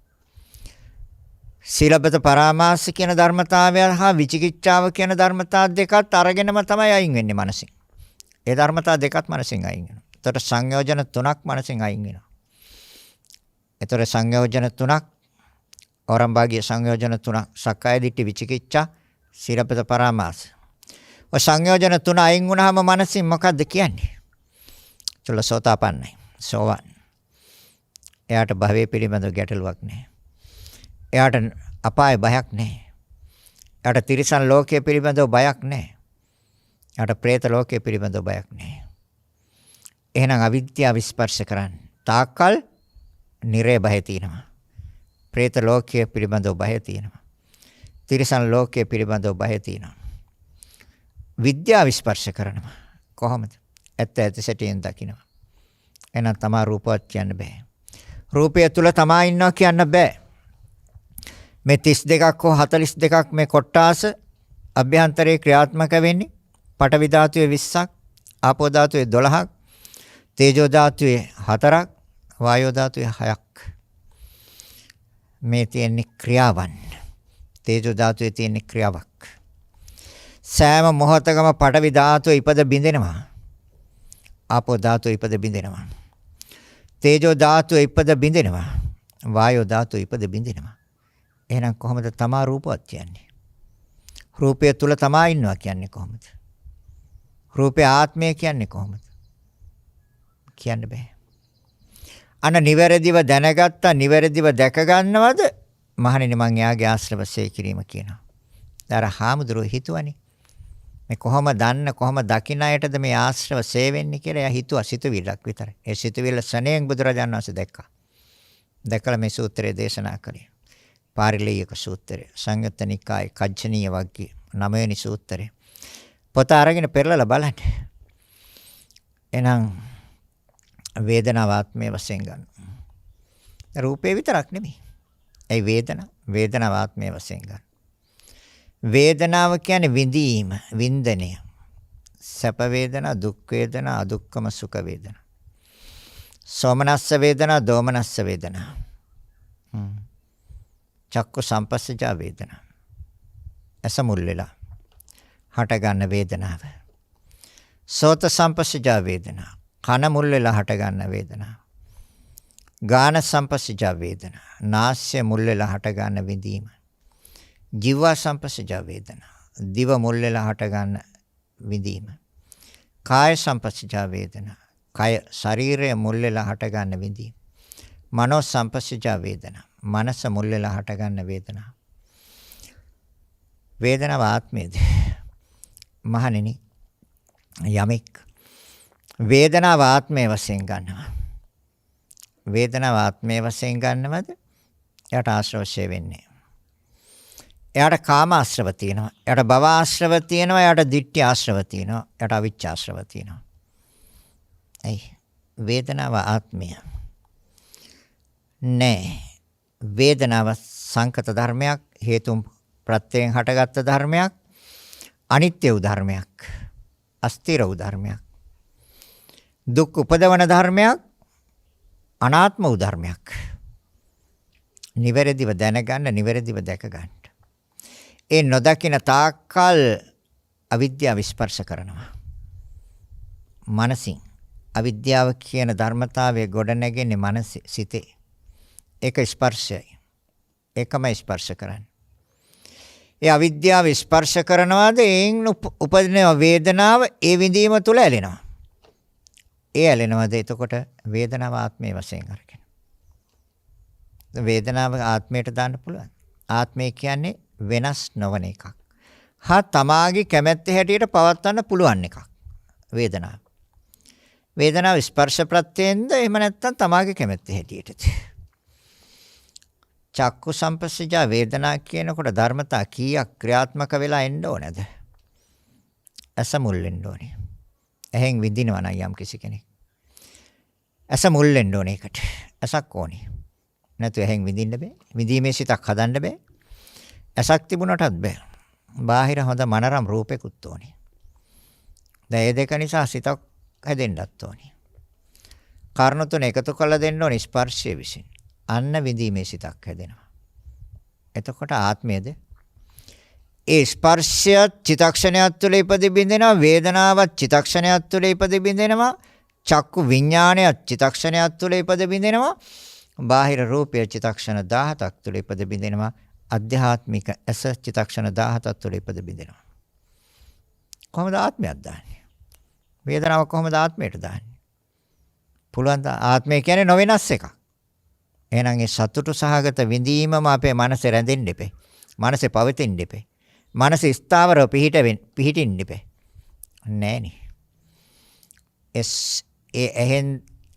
සීලබ්බත පරාමාස කියන ධර්මතාවය හා විචිකිච්ඡාව කියන ධර්මතා දෙකත් අරගෙනම තමයි අයින් වෙන්නේ මනසින්. ඒ ධර්මතා දෙකත් මනසින් අයින් වෙනවා. ඒතර සංයෝජන තුනක් මනසින් අයින් වෙනවා. ඒතර සංයෝජන තුනක් ඕරම්භාගිය සංයෝජන තුනක් සක්කාය දිට්ඨි විචිකිච්ඡා සීලබ්බත පරාමාස. ඔය සංයෝජන තුන අයින් වුණාම මනසින් මොකද්ද කියන්නේ? චුල්ලසෝතාපන්නයි. සෝවන්. එයාට භවයේ පිළිබඳ ගැටලුවක් නැහැ. එයාට අපාය බයක් නැහැ. එයාට තිරිසන් ලෝකයේ පිළිබඳව බයක් නැහැ. එයාට പ്രേත ලෝකයේ පිළිබඳව බයක් නැහැ. එහෙනම් අවිද්‍යාව ස්පර්ශ කරන්නේ තාකල් නිරේ බය තියෙනවා. പ്രേත ලෝකයේ පිළිබඳව බය තියෙනවා. තිරිසන් ලෝකයේ පිළිබඳව බය තියෙනවා. විද්‍යාව ස්පර්ශ කරනවා. කොහොමද? ඇත්ත ඇත්ත සැටියෙන් දකිනවා. එහෙනම් තමා රූපවත් කියන්න බෑ. රූපය තුල තමා ඉන්නවා කියන්න බෑ. මේ 32ක් හෝ 42ක් මේ කොට්ටාස අභ්‍යන්තරේ ක්‍රියාත්මක වෙන්නේ පඨවි ධාතුවේ 20ක්, ආපෝ ධාතුවේ 12ක්, තේජෝ ධාතුවේ 4ක්, වායෝ ධාතුවේ 6ක්. මේ තියෙන්නේ ක්‍රියාවන්. තේජෝ ධාතුවේ තියෙන්නේ ක්‍රියාවක්. සෑම මොහොතකම පඨවි ධාතුව ඉපද බිඳෙනවා. ආපෝ ධාතුව ඉපද බිඳෙනවා. තේජෝ ධාතුව ඉපද බිඳෙනවා. වායෝ ධාතුව ඉපද බිඳෙනවා. එහෙනම් කොහොමද තමා රූපවත් කියන්නේ? රූපය තුල තමා ඉන්නවා කියන්නේ කොහොමද? රූපේ ආත්මය කියන්නේ කොහොමද? කියන්න බෑ. අන්න නිවැරදිව දැනගත්තා, නිවැරදිව දැක ගන්නවද? මහණෙනි මං යාගේ ආශ්‍රවසේ කිරීම කියනවා. දාර හාමුදුරුවෝ හිතුවනේ. මේ කොහොම දන්න කොහොම දකින්න අයටද මේ ආශ්‍රව සේ වෙන්නේ කියලා එයා හිතුවා සිතුවිල්ලක් විතරයි. ඒ සිතුවිල්ල සණයෙන් බුදුරජාණන් වහන්සේ දැක්කා. දැකලා මේ සූත්‍රය දේශනා කළේ. පාරිලේයක සූත්‍රය, සංයුත්ත නිකායේ කජ්ජනීය වග්ගය 9 වෙනි සූත්‍රය. පොත අරගෙන පෙරලලා බලන්න. එහෙනම් වේදනාව ආත්මයේ වශයෙන් ගන්න. රූපේ විතරක් නෙමෙයි. ඒ වේදනාව ආත්මයේ වශයෙන් ගන්න. වේදනාව කියන්නේ විඳීම, වින්දනය. සැප වේදනා, දුක් වේදනා, අදුක්කම සුඛ වේදනා. සෝමනස්ස වේදනා, දෝමනස්ස වේදනා. චක්කු සම්පස්සජා වේදනා. ඇස මුල් වෙලා හට ගන්න වේදනාව. සෝත සම්පස්සජා වේදනා. කන මුල් වෙලා හට ගන්න වේදනාව. ගාන සම්පස්සජා වේදනා. නාස්‍ය මුල් වෙලා හට ගන්න විඳීම. ජීවා සම්පස්සජා වේදනා. දිව මුල් වෙලා හට ගන්න විඳීම. කාය සම්පස්සජා වේදනා. කය ශරීරය මුල් වෙලා හට ගන්න විඳීම. මනෝ සම්පස්සජා වේදනා. මනස මුල් වෙලා හට ගන්න වේදනාව. වේදනාව ආත්මයේද? මහණෙනි යමෙක් වේදනාව ආත්මයේ වශයෙන් ගන්නවා. වේදනාව ආත්මයේ වශයෙන් ගන්නවද? එයාට ආශ්‍රවශය වෙන්නේ. එයාට කාම ආශ්‍රව තියෙනවා. එයාට භව ආශ්‍රව තියෙනවා. එයාට ditthi ආශ්‍රව තියෙනවා. එයාට අවිච්ඡ ආශ්‍රව තියෙනවා. එයි වේදනාව ආත්මය නෑ. වේදනාව සංකත ධර්මයක්, හේතුන් ප්‍රත්‍යයෙන් හටගත්ත ධර්මයක්, අනිත්‍ය වූ ධර්මයක්, අස්තිර වූ ධර්මයක්, දුක් උපදවන ධර්මයක්, අනාත්ම වූ ධර්මයක්. නිවැරදිව දැනගන්න, නිවැරදිව දැක ගන්න. ඒ නොදකින තාක්කල් අවිද්‍යාව ස්පර්ශ කරනවා. මනසින් අවිද්‍යාව කියන ධර්මතාවය ගොඩ නැගෙන්නේ මනස සිතේ. ඒක ස්පර්ශයයි. ඒකම ස්පර්ශ කරන්නේ. ඒ අවිද්‍යාව ස්පර්ශ කරනවාද ඒන් උපදින වේදනාව ඒ විඳීම තුළ ඇලෙනවා. ඒ ඇලෙනවාද එතකොට වේදනාව ආත්මයේ වශයෙන් අරගෙන. වේදනාව ආත්මයට දාන්න පුළුවන්. ආත්මය කියන්නේ වෙනස් නොවන එකක්. හා තමාගේ කැමැත්ත හැටියට පවත්වන්න පුළුවන් එකක්. වේදනාව. වේදනාව ස්පර්ශ ප්‍රත්‍යෙන්ද එහෙම නැත්නම් තමාගේ කැමැත්ත හැටියටද? චක්කු සම්පස්සජා වේදනා කියනකොට ධර්මතා කීයක් ක්‍රියාත්මක වෙලා එන්න ඕනද? ඇස මුල් වෙන්න ඕනේ. එහෙන් විඳිනවා නම් යම් කිසි කෙනෙක්. ඇස මුල් වෙන්න ඕනේ ඒකට. ඇසක් ඕනේ. නැතු එහෙන් විඳින්න බෑ. විඳීමේ සිතක් හදන්න බෑ. ඇසක් තිබුණටත් බෑ. බාහිර හොඳ මනරම් රූපෙකුත් ඕනේ. දැන් මේ දෙක නිසා සිතක් හැදෙන්නත් ඕනේ. කාරණා තුන එකතු කරලා දෙන්න ඕනේ ස්පර්ශයේ විසින්. අන්න විඳීමේ සිතක් හැදෙනවා. එතකොට ආත්මයේද ඒ ස්පර්ශය චිතක්ෂණයක් තුළ ඉපදි බින්දෙනවා, වේදනාවත් චිතක්ෂණයක් තුළ ඉපදි බින්දෙනවා, චක්කු විඥානයත් චිතක්ෂණයක් තුළ ඉපදි බින්දෙනවා, බාහිර රූපය චිතක්ෂණ 17ක් තුළ ඉපදි බින්දෙනවා, අධ්‍යාත්මික ඇස චිතක්ෂණ 17ක් තුළ ඉපදි බින්දෙනවා. කොහොමද ආත්මයක් දාන්නේ? වේදනාව කොහොමද ආත්මයට දාන්නේ? පුළුවන් ද ආත්මය කියන්නේ නොවෙනස් එකක්. එහෙනම් ඒ සතුටු සහගත විඳීමම අපේ මනසේ රැඳෙන්න ඉපේ. මනසේ පවතින්න ඉපේ. මනසේ ස්ථාවරව පිහිටින්න ඉපේ. නෑනේ.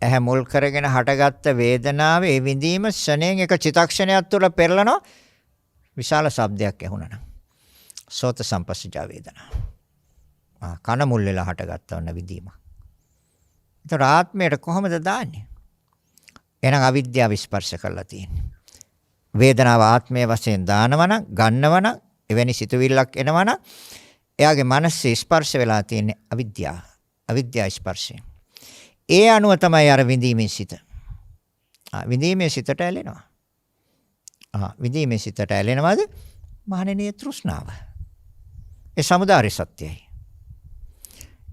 ඇහැ මුල් කරගෙන හටගත්ත වේදනාව ඒ විඳීම ශණයෙන් එක චිතක්ෂණයක් තුළ පෙරලනවා. විශාල ශබ්දයක් ඇහුණා නම් සෝත සම්පස්සජා වේදනාව. කන මුල් වෙලා හටගත්ත වන විඳීම. ඒතර ආත්මයට කොහොමද දාන්නේ? එහෙනම් අවිද්‍යාව ස්පර්ශ කරලා තියෙන්නේ. වේදනාව ආත්මයේ වශයෙන් දානවනම් ගන්නවනම් එවැනි සිතුවිල්ලක් එනවනම් එයාගේ මනසේ ස්පර්ශ වෙලා තියෙන්නේ අවිද්‍යාව. අවිද්‍යා ස්පර්ශය. ඒ අනුව තමයි අර විඳීමේ සිත. විඳීමේ සිතට ඇලෙනවා. විඳීමේ සිතට ඇලෙනවද? මහණෙනි තෘෂ්ණාව. ඒ සමුදාය සත්‍යයි.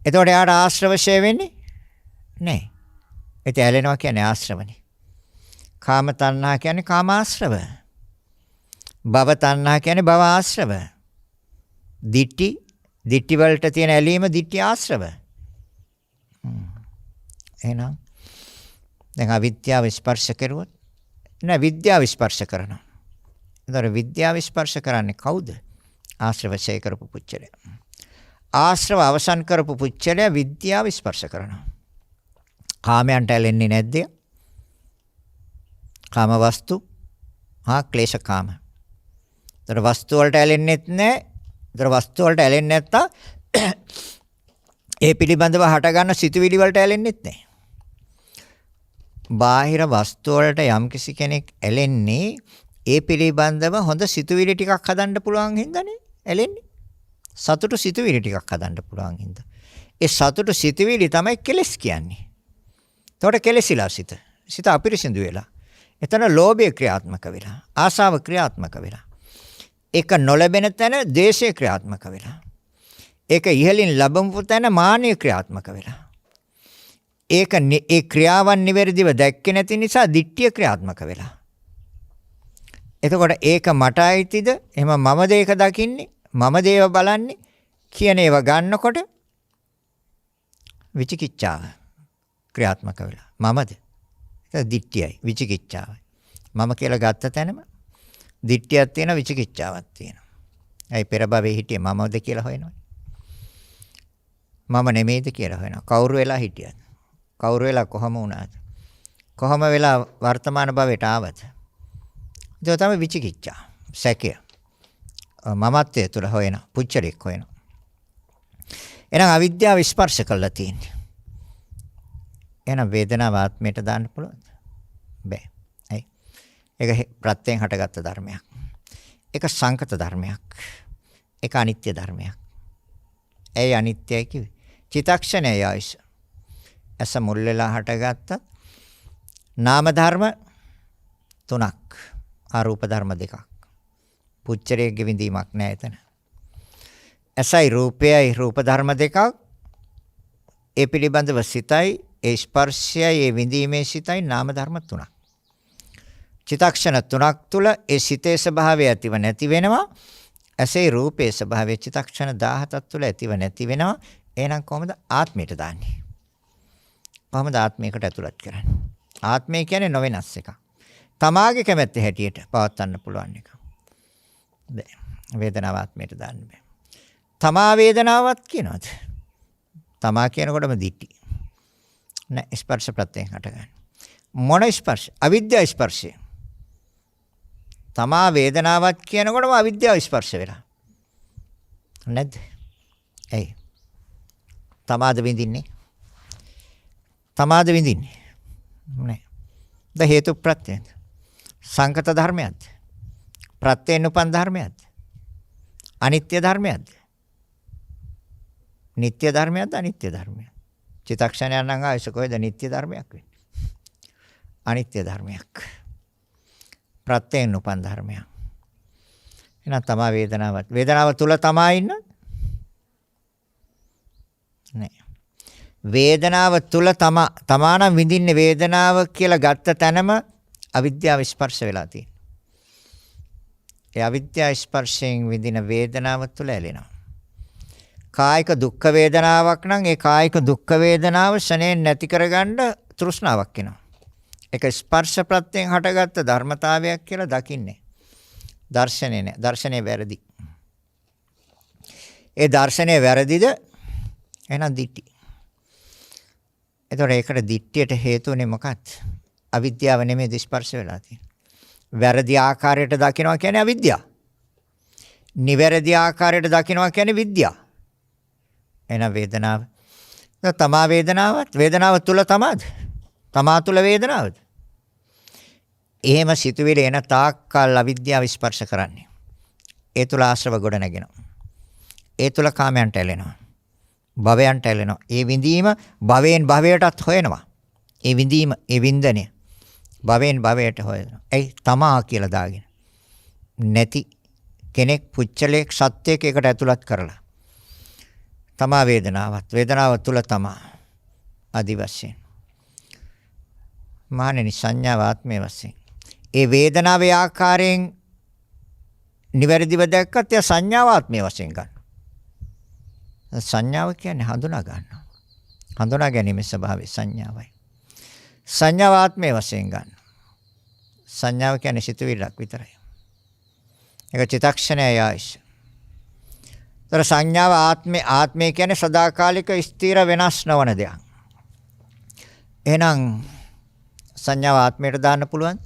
එතකොට යාට ආශ්‍රවශය වෙන්නේ නැහැ. ඒත් ඇලෙනවා කියන්නේ ආශ්‍රවනේ. කාම තණ්හා කියන්නේ කාම ආශ්‍රව. භව තණ්හා කියන්නේ භව ආශ්‍රව. දිට්ටි වලට තියෙන ඇලීම දිට්ටි ආශ්‍රව. එහෙනම් දැන් අවිද්‍යාව ස්පර්ශ කරුවොත් නෑ විද්‍යාව ස්පර්ශ කරනවා. ඒතර විද්‍යාව ස්පර්ශ කරන්නේ කවුද? ආශ්‍රව ඡය කරපු පුච්චලය. ආශ්‍රව අවසන් කරපු පුච්චලය විද්‍යාව ස්පර්ශ කරනවා. කාමයන්ට ඇලෙන්නේ නැද්ද? කාම වස්තු ක්ලේශ කාම. ඒතර වස්තු වලට ඇලෙන්නෙත් නැහැ. ඒතර වස්තු වලට ඇලෙන්නේ නැත්තම් ඒ පිළිබඳව හට ගන්න සිතුවිලි වලට ඇලෙන්නෙත් නැහැ. බාහිර වස්තු වලට යම්කිසි කෙනෙක් ඇලෙන්නේ ඒ පිළිබඳව හොඳ සිතුවිලි ටිකක් හදන්න පුළුවන් හින්දානේ ඇලෙන්නේ. සතුටු සිතුවිලි ටිකක් හදන්න පුළුවන් හින්දා. ඒ සතුටු සිතුවිලි තමයි කෙලස් කියන්නේ. එතකොට කෙලසිලා සිත අපිරිසිදු වෙලා. එතන ලෝභය ක්‍රියාත්මක වෙලා, ආශාව ක්‍රියාත්මක වෙලා. ඒක නොලැබෙන තැන ද්වේෂය ක්‍රියාත්මක වෙලා. ඒක ඉහලින් ලැබමු තැන මානිය ක්‍රියාත්මක වෙලා. ඒ ක්‍රියාවන් නිවැරදිව දැක්කේ නැති නිසා දිට්ඨිය ක්‍රියාත්මක වෙලා. එතකොට ඒක මට අයිතිද? එහෙම මම දේක දකින්නේ, මම දේව බලන්නේ කියන ඒවා ගන්නකොට විචිකිච්ඡාව ක්‍රියාත්මක වෙලා. මමද? ඒක දිට්ඨියයි විචිකිච්ඡාවයි. මම කියලා ගත්ත තැනම දිට්ඨියක් තියෙනවා විචිකිච්ඡාවක් තියෙනවා. ඇයි පෙර භවයේ හිටියේ මමද කියලා හොයනවා. මම නෙමෙයිද කියලා හොයනවා. කවුරු වෙලා හිටියද? කවුරු වෙලා කොහම වුණාද? කොහම වෙලා වර්තමාන භවයට ආවද? ඒක තමයි විචිකිච්ඡා. සැකය. මමත්වයේ තුල හොයන පුච්චලෙක් හොයන. එහෙනම් අවිද්‍යාව ස්පර්ශ කළා තියෙන්නේ. එහෙනම් වේදනාව ආත්මයට දාන්න පුළුවන්ද? බෑ. ඇයි? ඒක ප්‍රත්‍යයෙන් හටගත්ත ධර්මයක්. ඒක සංකත ධර්මයක්. ඒක අනිත්‍ය ධර්මයක්. ඇයි අනිත්‍යයි කිව්වේ? චිතක්ෂණයයි ආයස. ඇස මුල් වෙලා හටගත්ත නාම ධර්ම තුනක්. ආරූප ධර්ම දෙකක්. පුච්චරයේ විඳීමක් නෑ එතන. ඇසයි රූපයයි රූප ධර්ම දෙකක්. ඒ පිළිබඳව සිතයි ඒ ස්පර්ශයයි ඒ විඳීමේ සිතයි නාම ධර්ම තුනක්. චිතක්ෂණ තුනක් තුල ඒ සිතේ ස්වභාවය ඇතිව නැති වෙනවා. ඇසේ රූපේ ස්වභාවය චිතක්ෂණ 17ක් තුල ඇතිව නැති වෙනවා. එහෙනම් කොහොමද ආත්මයට දාන්නේ? කොහොමද ආත්මයකට ඇතුළත් කරන්නේ? ආත්මය කියන්නේ නොවෙනස් එකක්. තමාගේ කැමැත්ත හැටියට පවත්වන්න පුළුවන් එක. බෑ. වේදනාව ආත්මයට දාන්න බෑ. තමා වේදනාවක් කියනවාද? තමා කියනකොටම දිටි. නෑ ස්පර්ශ ප්‍රත්‍යයෙන් හටගන්නේ. මොන ස්පර්ශ? අවිද්‍යා ස්පර්ශය. තමා වේදනාවක් කියනකොටම අවිද්‍යාව ස්පර්ශ වෙලා. නැද්ද? ඇයි? තමාද විඳින්නේ? තමාද විඳින්නේ? නෑ. ද හේතු ප්‍රත්‍යයෙන්. සංකත ධර්මයක්ද? ප්‍රත්‍යයෙන් උපන් ධර්මයක්ද? අනිත්‍ය ධර්මයක්ද? නිට්ටය ධර්මයක්ද අනිත්‍ය ධර්මයක්ද? චිත්තක්ෂණයක් නම් ආයස කොහෙද නිට්ටය ධර්මයක් වෙන්නේ? අනිත්‍ය ධර්මයක්. ප්‍රත්‍යයෙන් උපන් ධර්මයක්. එහෙනම් තමා වේදනාවත්. වේදනාව තුල තමා ඉන්නවද? නෑ. වේදනාව තුල තමා නම් විඳින්නේ වේදනාව කියලා ගත්ත තැනම අවිද්‍යාව ස්පර්ශ වෙලා තියෙනවා. ඒ අවිද්‍යාව ස්පර්ශයෙන් විඳින වේදනාව තුල ඇලෙනවා. කායික දුක් වේදනාවක් නම් ඒ කායික දුක් වේදනාව ශනේ නැති කරගන්න තෘෂ්ණාවක් එනවා. ඒක ස්පර්ශ ප්‍රත්‍යයෙන් හටගත්ත ධර්මතාවයක් කියලා දකින්නේ. දර්ශනේ නෑ. දර්ශනේ වැරදි. ඒ දර්ශනේ වැරදිද? එහෙනම් දිට්ටි. එතකොට ඒකට දිට්ටියට හේතුනේ මොකක්ද? අවිද්‍යාව නෙමෙයි ස්පර්ශ වෙලා තියෙන්නේ. වැරදි ආකාරයට දකිනවා කියන්නේ අවිද්‍යාව. නිවැරදි ආකාරයට දකිනවා කියන්නේ විද්‍යාව. එන වේදනාව. තමා වේදනාවත් වේදනාව තුල තමාද? තමා තුල වේදනාවද? එහෙම සිතුවිලි එන තාක්කල් අවිද්‍යාව ස්පර්ශ කරන්නේ. ඒ තුල ආශ්‍රව ගොඩ නැගෙනවා. ඒ තුල කාමයන්ට ඇලෙනවා. භවයන්ට ඇලෙනවා. ඒ විඳීම භවයෙන් භවයටත් හොයනවා. ඒ විඳීම ඒ වින්දනය භවයෙන් භවයට හොයනවා. ඒ තමා කියලා දාගෙන. නැති කෙනෙක් පුච්චලයක් සත්‍යයක එකට ඇතුළත් කරලා. තමා වේදනාවත් වේදනාව තුල තමා ආදි වශයෙන්. මානෙනි සංඥාව ආත්මයේ වශයෙන්. ඒ වේදනාවේ ආකාරයෙන් නිවැරදිව දැක්කත් ඒ සංඥාව ආත්මයේ වශයෙන් ගන්න. සංඥාව කියන්නේ හඳුනා ගන්නවා. හඳුනා ගැනීමේ ස්වභාවය සංඥාවයි. සංඥාව ආත්මයේ වශයෙන් ගන්න. සංඥාව කියන්නේ සිතුවිල්ලක් විතරයි. ඒක චිත්තක්ෂණයයි ආයශ. තර සංඥාව ආත්මය කියන්නේ සදාකාලික ස්ථිර වෙනස් නොවන දෙයක්. එහෙනම් සංඥාව ආත්මයට දාන්න පුළුවන්ද?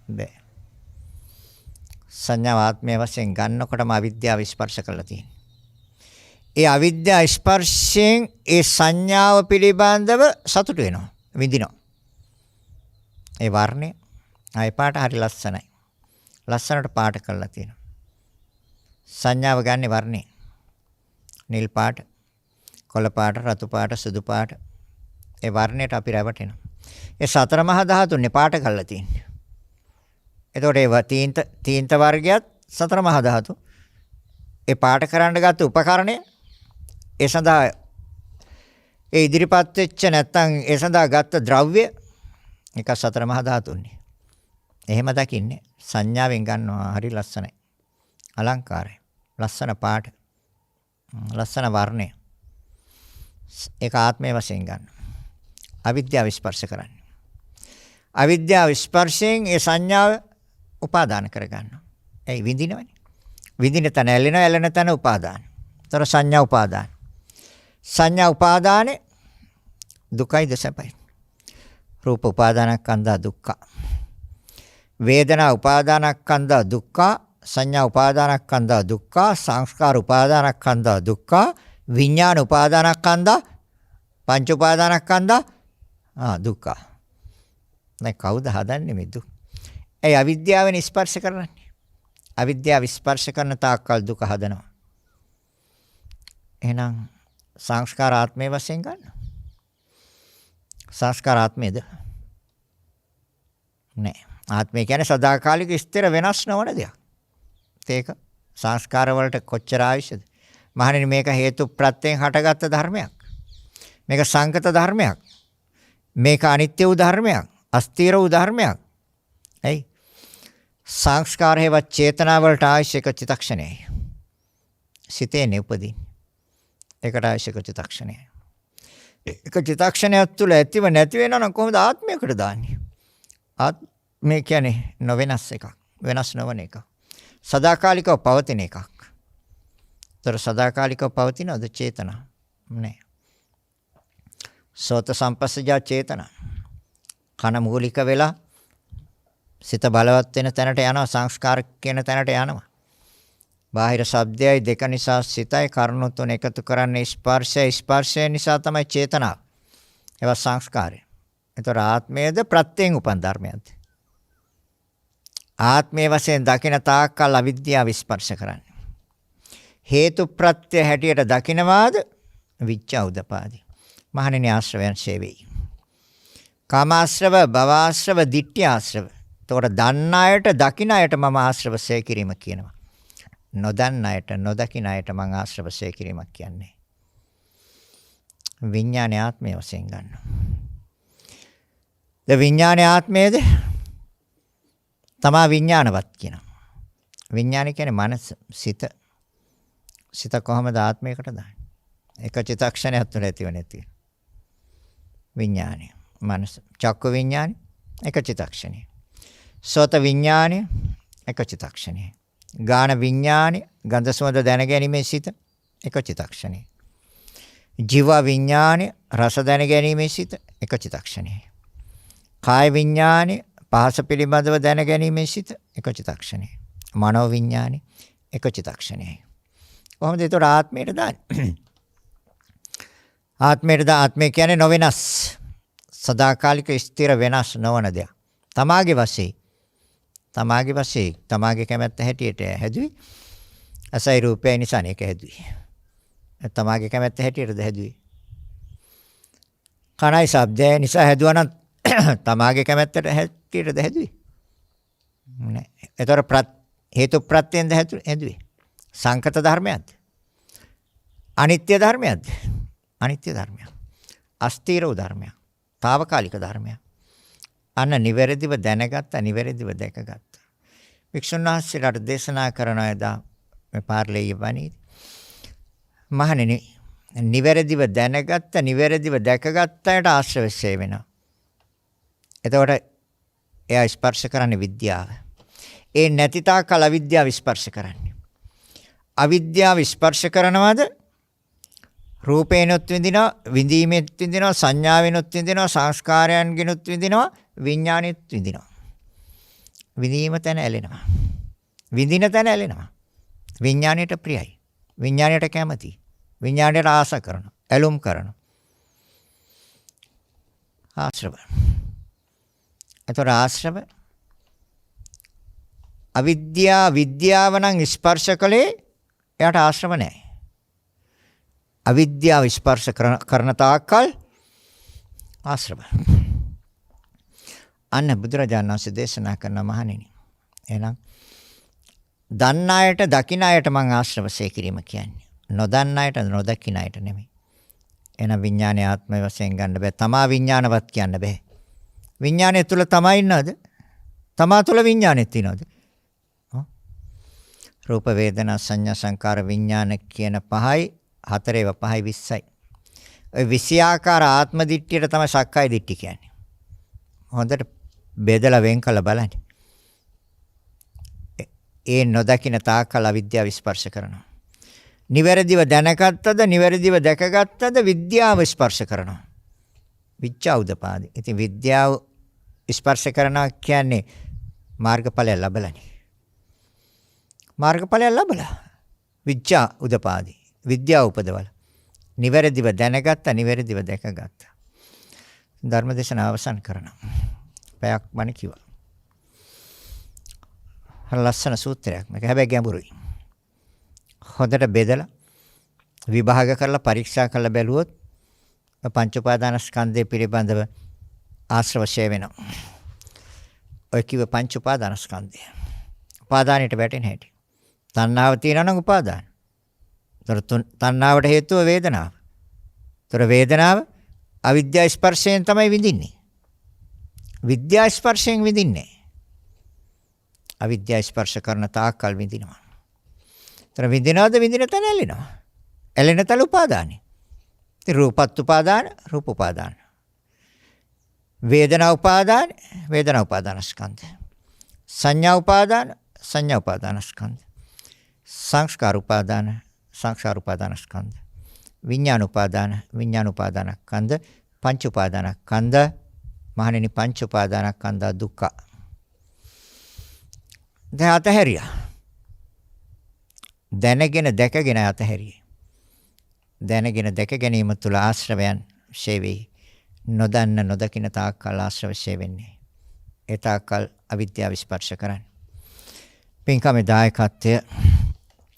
බෑ. සංඥාව ආත්මයේ වශයෙන් ගන්නකොටම අවිද්‍යාව ස්පර්ශ කරලා තියෙනවා. ඒ අවිද්‍යාව ස්පර්ශයෙන් ඒ සංඥාව පිළිබඳව සතුට වෙනවා. විඳිනවා. ඒ වර්ණය ආය පාට හරි ලස්සනයි. ලස්සනට පාට කරලා තියෙනවා. සංඥාව ගන්න වර්ණේ. නිල් පාට, කොළ පාට, රතු පාට, සුදු පාට. ඒ වර්ණයට අපි රැවටෙනවා. ඒ සතර මහා ධාතුනේ පාට කරලා තියෙන්නේ. එතකොට ඒ තීන්ත වර්ගයත් සතර මහා ධාතු. ඒ පාට කරන්න ගත්ත උපකරණය ඒ සඳහා ඒ ඉදිරිපත් වෙච්ච නැත්නම් ඒ සඳහා ගත්ත ද්‍රව්‍ය එක සතර මහා ධාතුන්නේ. එහෙම දකින්නේ සංඥාවෙන් ගන්නවා හරි ලස්සනයි. අලංකාරයි. ලස්සන පාට. ලස්සන වර්ණය. ඒක ආත්මයේ වශයෙන් ගන්න. අවිද්‍යාව ස්පර්ශ කරන්නේ. අවිද්‍යාව ස්පර්ශයෙන් ඒ සංඥාව උපාදාන කර ගන්නවා. ඒ විඳිනවනේ. විඳින තැන ඇලෙන තැන උපාදාන. ତର සංඥා උපාදාන. සංඥා උපාදානේ දුකයි දසපයි. රූප උපාදානස්කන්ධ දුක්ඛ. වේදනා උපාදානස්කන්ධ දුක්ඛ. සංඥා උපාදානස්කන්ධ දුක්ඛ. සංස්කාර උපාදානස්කන්ධ දුක්ඛ. විඥාන උපාදානස්කන්ධ පංච උපාදානස්කන්ධ දුක්ඛ. දැන් කවුද හදන්නේ මේ දුක්? ඒ අවිද්‍යාවෙන් ස්පර්ශ කරන්නේ. අවිද්‍යාව ස්පර්ශ කරන තාක්කල් දුක හදනවා. එහෙනම් සංස්කාර ආත්මයේ වශයෙන් ගන්න. සංස්කාර ආත්මයේද? නෑ. ආත්මය කියන්නේ සදාකාලික ස්ථිර වෙනස් නොවන දෙයක්. ඒක සංස්කාර වලට කොච්චර ආයුෂද? මහණෙනි මේක හේතු ප්‍රත්‍යයෙන් හටගත්ත ධර්මයක්. මේක සංකත ධර්මයක්. මේක අනිත්‍ය වූ ධර්මයක්. අස්ථිර වූ ධර්මයක්. එයි සංස්කාරේව චේතනා වලට ආශ්‍රිත චිත්තක්ෂණයයි. සිතේ නෙපදී. ඒකට ආශ්‍රිත චිත්තක්ෂණයයි. ඒක චිත්තක්ෂණයක් තුළ ඇතිව නැති වෙනවා නම් කොහොමද ආත්මයකට දාන්නේ? මේ කියන්නේ නොවෙනස් එකක්. වෙනස් නොවන එකක්. සදාකාලිකව පවතින එකක්. ତର සදාකාලිකව පවතිනද චේතනා? නෑ. සෝත සම්පස්සජා චේතනා. කන මූලික වෙලා සිත බලවත් වෙන තැනට යනවා, සංස්කාර කියන තැනට යනවා. බාහිර ශබ්දයයි දෙක නිසා සිතයි කර්ණු තුන එකතු කරන්නේ ස්පර්ශය නිසා තමයි චේතනාව. ඒවා සංස්කාරය. ඒතර ආත්මයේද ප්‍රත්‍යයෙන් උපන් ධර්මයක්ද? ආත්මයේ වශයෙන් දකින තාක්කල් අවිද්‍යාව ස්පර්ශ කරන්නේ. හේතු ප්‍රත්‍ය හැටියට දකිනවාද විච්ඡා උදපාදි. මහණෙනි ආශ්‍රවයන් ශේවෙයි. කාමාශ්‍රව, භවආශ්‍රව, ditthිආශ්‍රව. ඒතකොට දන්න අයට, දකින අයට මම ආශ්‍රවසය කිරීම කියනවා. නොදන්න අයට, නොදකින අයට මම ආශ්‍රවසය කිරීමක් කියන්නේ. විඥාන ආත්මය වශයෙන් ගන්නවා. ද විඥාන ආත්මයේද තමා විඥානවත් කියනවා. විඥාන කියන්නේ මනස, සිත. සිත කොහොමද ආත්මයකට දාන්නේ? එක චිත්තක්ෂණයක් තුළ ඇතිව නැති. විඥානය, මනස, චක්ක විඥානය එක චිත්තක්ෂණය. සෝත විඥානය එක චිත්තක්ෂණය. ගාන විඥානය, ගන්ධ සුවඳ දැන ගැනීමේ සිත එක චිත්තක්ෂණය. ජීව විඥානය, රස දැන ගැනීමේ සිත එක චිත්තක්ෂණය. කාය විඥානය, පහස පිළිබඳව දැන ගැනීමේ සිත එක චිත්තක්ෂණය. මනෝ විඥානය එක චිත්තක්ෂණයයි. කොහොමද ඒතර ආත්මයට දාන්නේ? ආත්මය කියන්නේ නොවෙනස්. සදාකාලික ස්ථිර වෙනස් නොවන දෙයක්. තමාගේ වශයෙන් තමාගේ කැමැත්ත හැටියට හැදුවේ. අසයි රූපය නිසා නේක හැදුවේ. තමාගේ කැමැත්ත හැටියටද හැදුවේ. කනයි ශබ්දය නිසා හැදුවා නම් තමාගේ කැමැත්තට හැටියටද හැදුවේ. නෑ. ඒතර හේතු ප්‍රත්‍යයෙන්ද හැදුවේ. සංකත ධර්මයක්ද? අනිත්‍ය ධර්මයක්ද? අනිත්‍ය ධර්මයක්. අස්ථීර ධර්මයක්. తాවකාලික ධර්මයක්. අන්න නිවැරදිව දැනගත්තා, නිවැරදිව දැකගත්තා. වික්ෂුන් වහන්සේලාට දේශනා කරන එදා මේ පාර්ලේය වණී මහණෙනි, නිවැරදිව දැනගත්තා, නිවැරදිව දැකගත්තාට ආශ්‍රවශය වෙනවා. එතකොට එයා ස්පර්ශ කරන්නේ විද්‍යාව. ඒ නැති තාකල් අවිද්‍යාව ස්පර්ශ කරන්නේ. අවිද්‍යාව ස්පර්ශ කරනවාද? රූපේනොත් විඳිනවා, විඳීමෙත් විඳිනවා, සංඥාවෙනොත් විඳිනවා, සංස්කාරයන්ගෙනොත් විඳිනවා, විඥානෙත් විඳිනවා. විඳීම තැන ඇලෙනවා. විඳින තැන ඇලෙනවා. විඥාණයට ප්‍රියයි. විඥාණයට කැමතියි. විඥාණයට ආස කරනවා. ඇලුම් කරනවා. ආශ්‍රව. ඒතර ආශ්‍රව විද්‍යාව නම් ස්පර්ශ කළේ එයාට ආශ්‍රව නැහැ. අවිද්‍යාව ස්පර්ශ කරන තාක්කල් ආශ්‍රව. අන්න බුදුරජාණන් වහන්සේ දේශනා කරන මහණෙනි. එහෙනම් දන්න අයට, දකින අයට මං ආශ්‍රවසය කිරීම කියන්නේ. නොදන්න අයට, නොදකින අයට නෙමෙයි. එහෙනම් විඥානයේ ආත්මය වශයෙන් ගන්න බෑ. තමා විඥානවත් කියන්න බෑ. විඥානය තුල තමයි ඉන්නවද? තමා තුල විඥානෙත් තියෙනවද? රූප වේදනා සංඥා සංකාර විඥාන කියන පහයි 4 5යි 20යි. ඔය 20 ආකාර ආත්ම දිට්ඨියට තමයි සක්කාය දිට්ඨිය කියන්නේ. හොඳට බෙදලා වෙන් කළ බලන්න. ඒ නොදකින තාකල් අවිද්‍යාව ස්පර්ශ කරනවා. නිවැරදිව දැනගත්තද, නිවැරදිව දැකගත්තද විද්‍යාව ස්පර්ශ කරනවා. විච්ඡා උදපාදි. ඉතින් විද්‍යාව ස්පර්ශ කරනවා කියන්නේ මාර්ගඵලය ලැබලානේ. මාර්ගඵලය ලැබලා විච්ඡා උදපාදි. විද්‍යාව උපදවල. නිවැරදිව දැනගත්තා, නිවැරදිව දැකගත්තා. ධර්මදේශන අවසන් කරනවා. පැයක් මණ කිව්වා. ලස්සන සූත්‍රයක්. මේක හැබැයි ගැඹුරුයි. හොඳට බෙදලා විභාග කරලා පරීක්ෂා කරලා බැලුවොත් පංච උපාදානස්කන්ධය පිළිබඳව ආශ්‍රවශය වෙනවා. ඔය කිව්ව පංච උපාදානස්කන්ධය. උපාදානයට වැටෙන හැටි. තණ්හාව තියෙනවා නම් උපාදාන. තණ්හාවට හේතුව වේදනාව. ඒතර වේදනාව අවිද්‍යා ස්පර්ශයෙන් තමයි විඳින්නේ. විද්‍යා ස්පර්ශයෙන් විඳින්නේ. අවිද්‍යා ස්පර්ශ කරන තාක්කල් විඳිනවා. ඒතර විඳිනවද? විඳින තැන ඇලෙනවා. ඇලෙන තැන උපාදානයි. ඉතින් රූපත් උපාදාන, රූප උපාදාන. වේදනා උපාදාන වේදනා උපාදානස්කන්ධ. සංඥා උපාදාන සංඥා උපාදානස්කන්ධ. සංස්කාර උපාදාන සංස්කාර උපාදානස්කන්ධ. විඥාන උපාදාන විඥාන උපාදානස්කන්ධ. පංච උපාදානස්කන්ධ. මහණෙනි පංච උපාදානස්කන්ධ දුක්ඛ. දැන් අතහැරියා. දැනගෙන දැකගෙන අතහැරියේ. දැනගෙන දැක ගැනීම තුළ ආශ්‍රවයන් ෂේවි. නොදන්න නොදකින තාක්කල් ආශ්‍රව ෂේවෙන්නේ. ඒ තාක්කල් අවිද්‍යාව ස්පර්ශ කරන්නේ. පින්කමේ දායකත්වය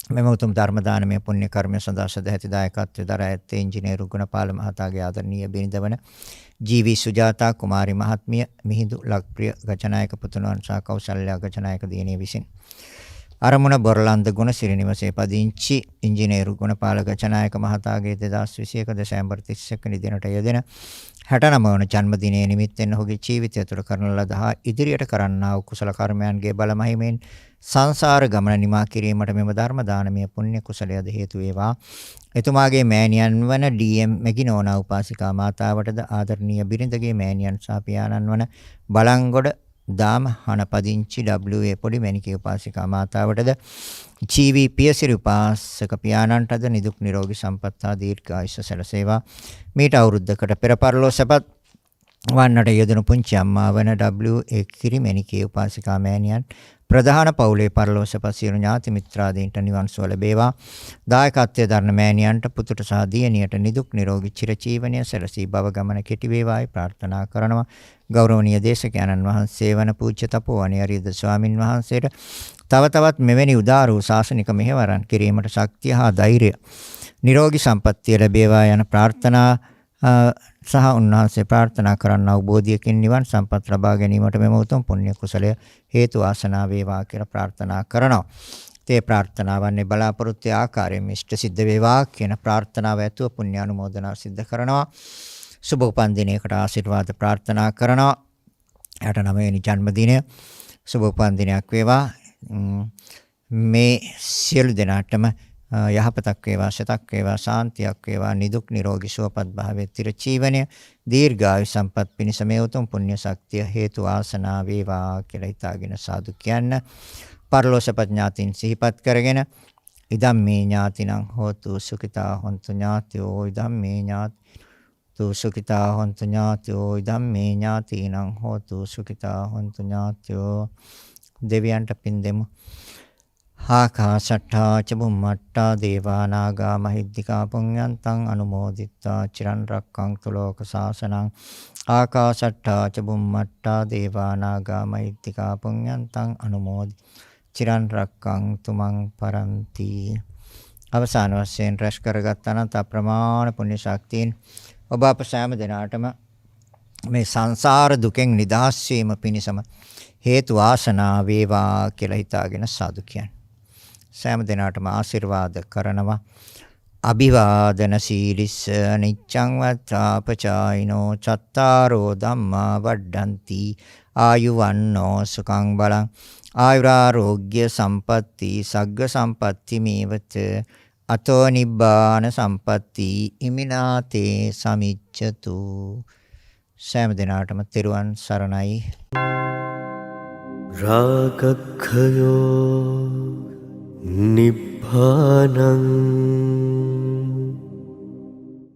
මෙම උතුම් ධර්ම දානමය පුණ්‍ය කර්මය සඳහා සදැහැති දායකත්වයේ දරා ඇත්තේ ඉංජිනේරු ගුණපාල මහතාගේ ආදරණීය බිරිඳවන ජීවි සුජාතා කුමාරි මහත්මිය මිහිඳු ලක්ප්‍රිය ගජනායක පුතුණන් සහ කෞසල්‍යා ගජනායක දියණිය විසින් අරමුණ බොරලන්ද ගුණ සිරි නිවසේ පදිංචි ඉංජිනේරු ගුණපාල ගජනායක මහතාගේ 2021 දෙසැම්බර් 31 වෙනි දිනට යෙදෙන 69 වන ජන්මදිනයේ නිමිත්තෙන් ඔහුගේ ජීවිතය තුළ කරන ලද හා ඉදිරියට කරන්නා වූ කුසල කර්මයන්ගේ බල මහිමෙන් සංසාර ගමන නිමා කිරීමට මෙම ධර්ම දානමය පුණ්‍ය කුසලයද හේතු වේවා. එතුමාගේ මෑණියන් වන ඩී.එම්. මෙගිනෝනා උපාසිකා මාතාවටද ආදරණීය බිරිඳගේ මෑණියන් සහ පියාණන් වන බලංගොඩ දාම හනපදිංචි W.A. පොඩි මැණිකේ උපාසිකා මාතාවටද ජී.වී. පියසිරි උපාසක පියාණන්ටද නිදුක් නිරෝගී සම්පත් හා දීර්ඝායුෂ සැලසේවා. මීට අවුරුද්දකට පෙර පරලෝසපත් වන්නට යෙදුණු පුංචි අම්මා වන W.A. කිරි මැණිකේ උපාසිකා මෑණියන් ප්‍රධාන පවුලේ පරලෝසපත් සියලු ඥාති මිත්‍රාදීන්ට නිවන් සුව ලැබේවා. දායකත්වයේ දරන මෑණියන්ට පුතුට සහ දියණියට නිදුක් නිරෝගී චිරජීවනය සැලසී බව ගමන කෙටි වේවායි ප්‍රාර්ථනා කරනවා. ගෞරවනීය දේශකයන්න් වහන්සේ වන පූජ්‍ය තපෝවණී අරියද ස්වාමින් වහන්සේට තව තවත් මෙවැනි උදාර වූ ශාසනික මෙහෙවරන් කිරීමට ශක්තිය හා ධෛර්යය නිරෝගී සම්පන්නිය ලැබේවා යන ප්‍රාර්ථනා සහ උන්වහන්සේ ප්‍රාර්ථනා කරන අවබෝධයකින් නිවන් සම්පත් ලබා ගැනීමට මෙම උතුම් පුණ්‍ය කුසලය හේතු ආසනා වේවා කියලා ප්‍රාර්ථනා කරනවා. ඒ ප්‍රාර්ථනාවන්නේ බලාපොරොත්තු ආකාරයෙන් ඉෂ්ට සිද්ධ වේවා කියන ප්‍රාර්ථනාව ඇතුව පුණ්‍ය අනුමෝදනා සිද්ධ කරනවා. සුබ උපන් දිනයකට ආශිර්වාද ප්‍රාර්ථනා කරනවා. 69 වෙනි ජන්මදිනය සුබ උපන් දිනයක් වේවා. මේ සියලු දෙනාටම යහපතක් වේවා, ශතක් වේවා, ශාන්තියක් වේවා, නිදුක් නිරෝගී සුවපත් භාවයේ චිරජීවනය දීර්ඝායු සම්පත් පිණිස මේ උතුම් පුණ්‍ය ශක්තිය හේතු ආසනා වේවා කියලා හිතාගෙන සාදු කියන්න. පරලෝසපත් ඥාතින් සිහිපත් කරගෙන ඉදම් මේ ඥාතිනම් හෝතු සුඛිතා හොන්තු ඥාතියෝ ඉදම් මේ ඥාති සුඛිතා හොන්තු ඥාතියෝ ඉදම් මේ ඥාතිනම් හෝතු සුඛිතා හොන්තු ඥාතියෝ. දෙවියන්ට පින් දෙමු. ආකාශට්ටා ච බුම්මට්ටා දේවා නාග මහිද්దికා පුඤ්ඤන්තං අනුමෝදිත්වා චිරන් රැක්කන්තු ලෝක සාසනං. ආකාශට්ටා ච බුම්මට්ටා දේවා නාග මහිද්దికා පුඤ්ඤන්තං අනුමෝදිත්වා චිරන් රැක්කන්තු මං පරන්ති. අවසාන වශයෙන් රැස් කරගත් අනන්ත අප්‍රමාණ පුණ්‍ය ශක්තියින් ඔබ අප සෑම දිනාටම මේ සංසාර දුකෙන් නිදහස් වීම පිණිසම හේතු ආසනා වේවා කියලා හිතාගෙන සාදු කියන්නේ. සෑම දිනාටම ආශිර්වාද කරනවා. අභිවාදන සීලිස්ස නිච්ඡං වත්තාපචායිනෝ චත්තාරෝ ධම්මා වඩ්ඩಂತಿ ආයුවන්නෝ සුඛං බලං ආයුරාෝග්‍ය සම්පatti සග්ග සම්පatti මේවත අතෝ නිබ්බාන සම්පatti ඉමිනාතේ සමිච්ඡතු. සෑම දිනාටම තෙරුවන් සරණයි. රාගක්ඛයෝ නිබ්බානං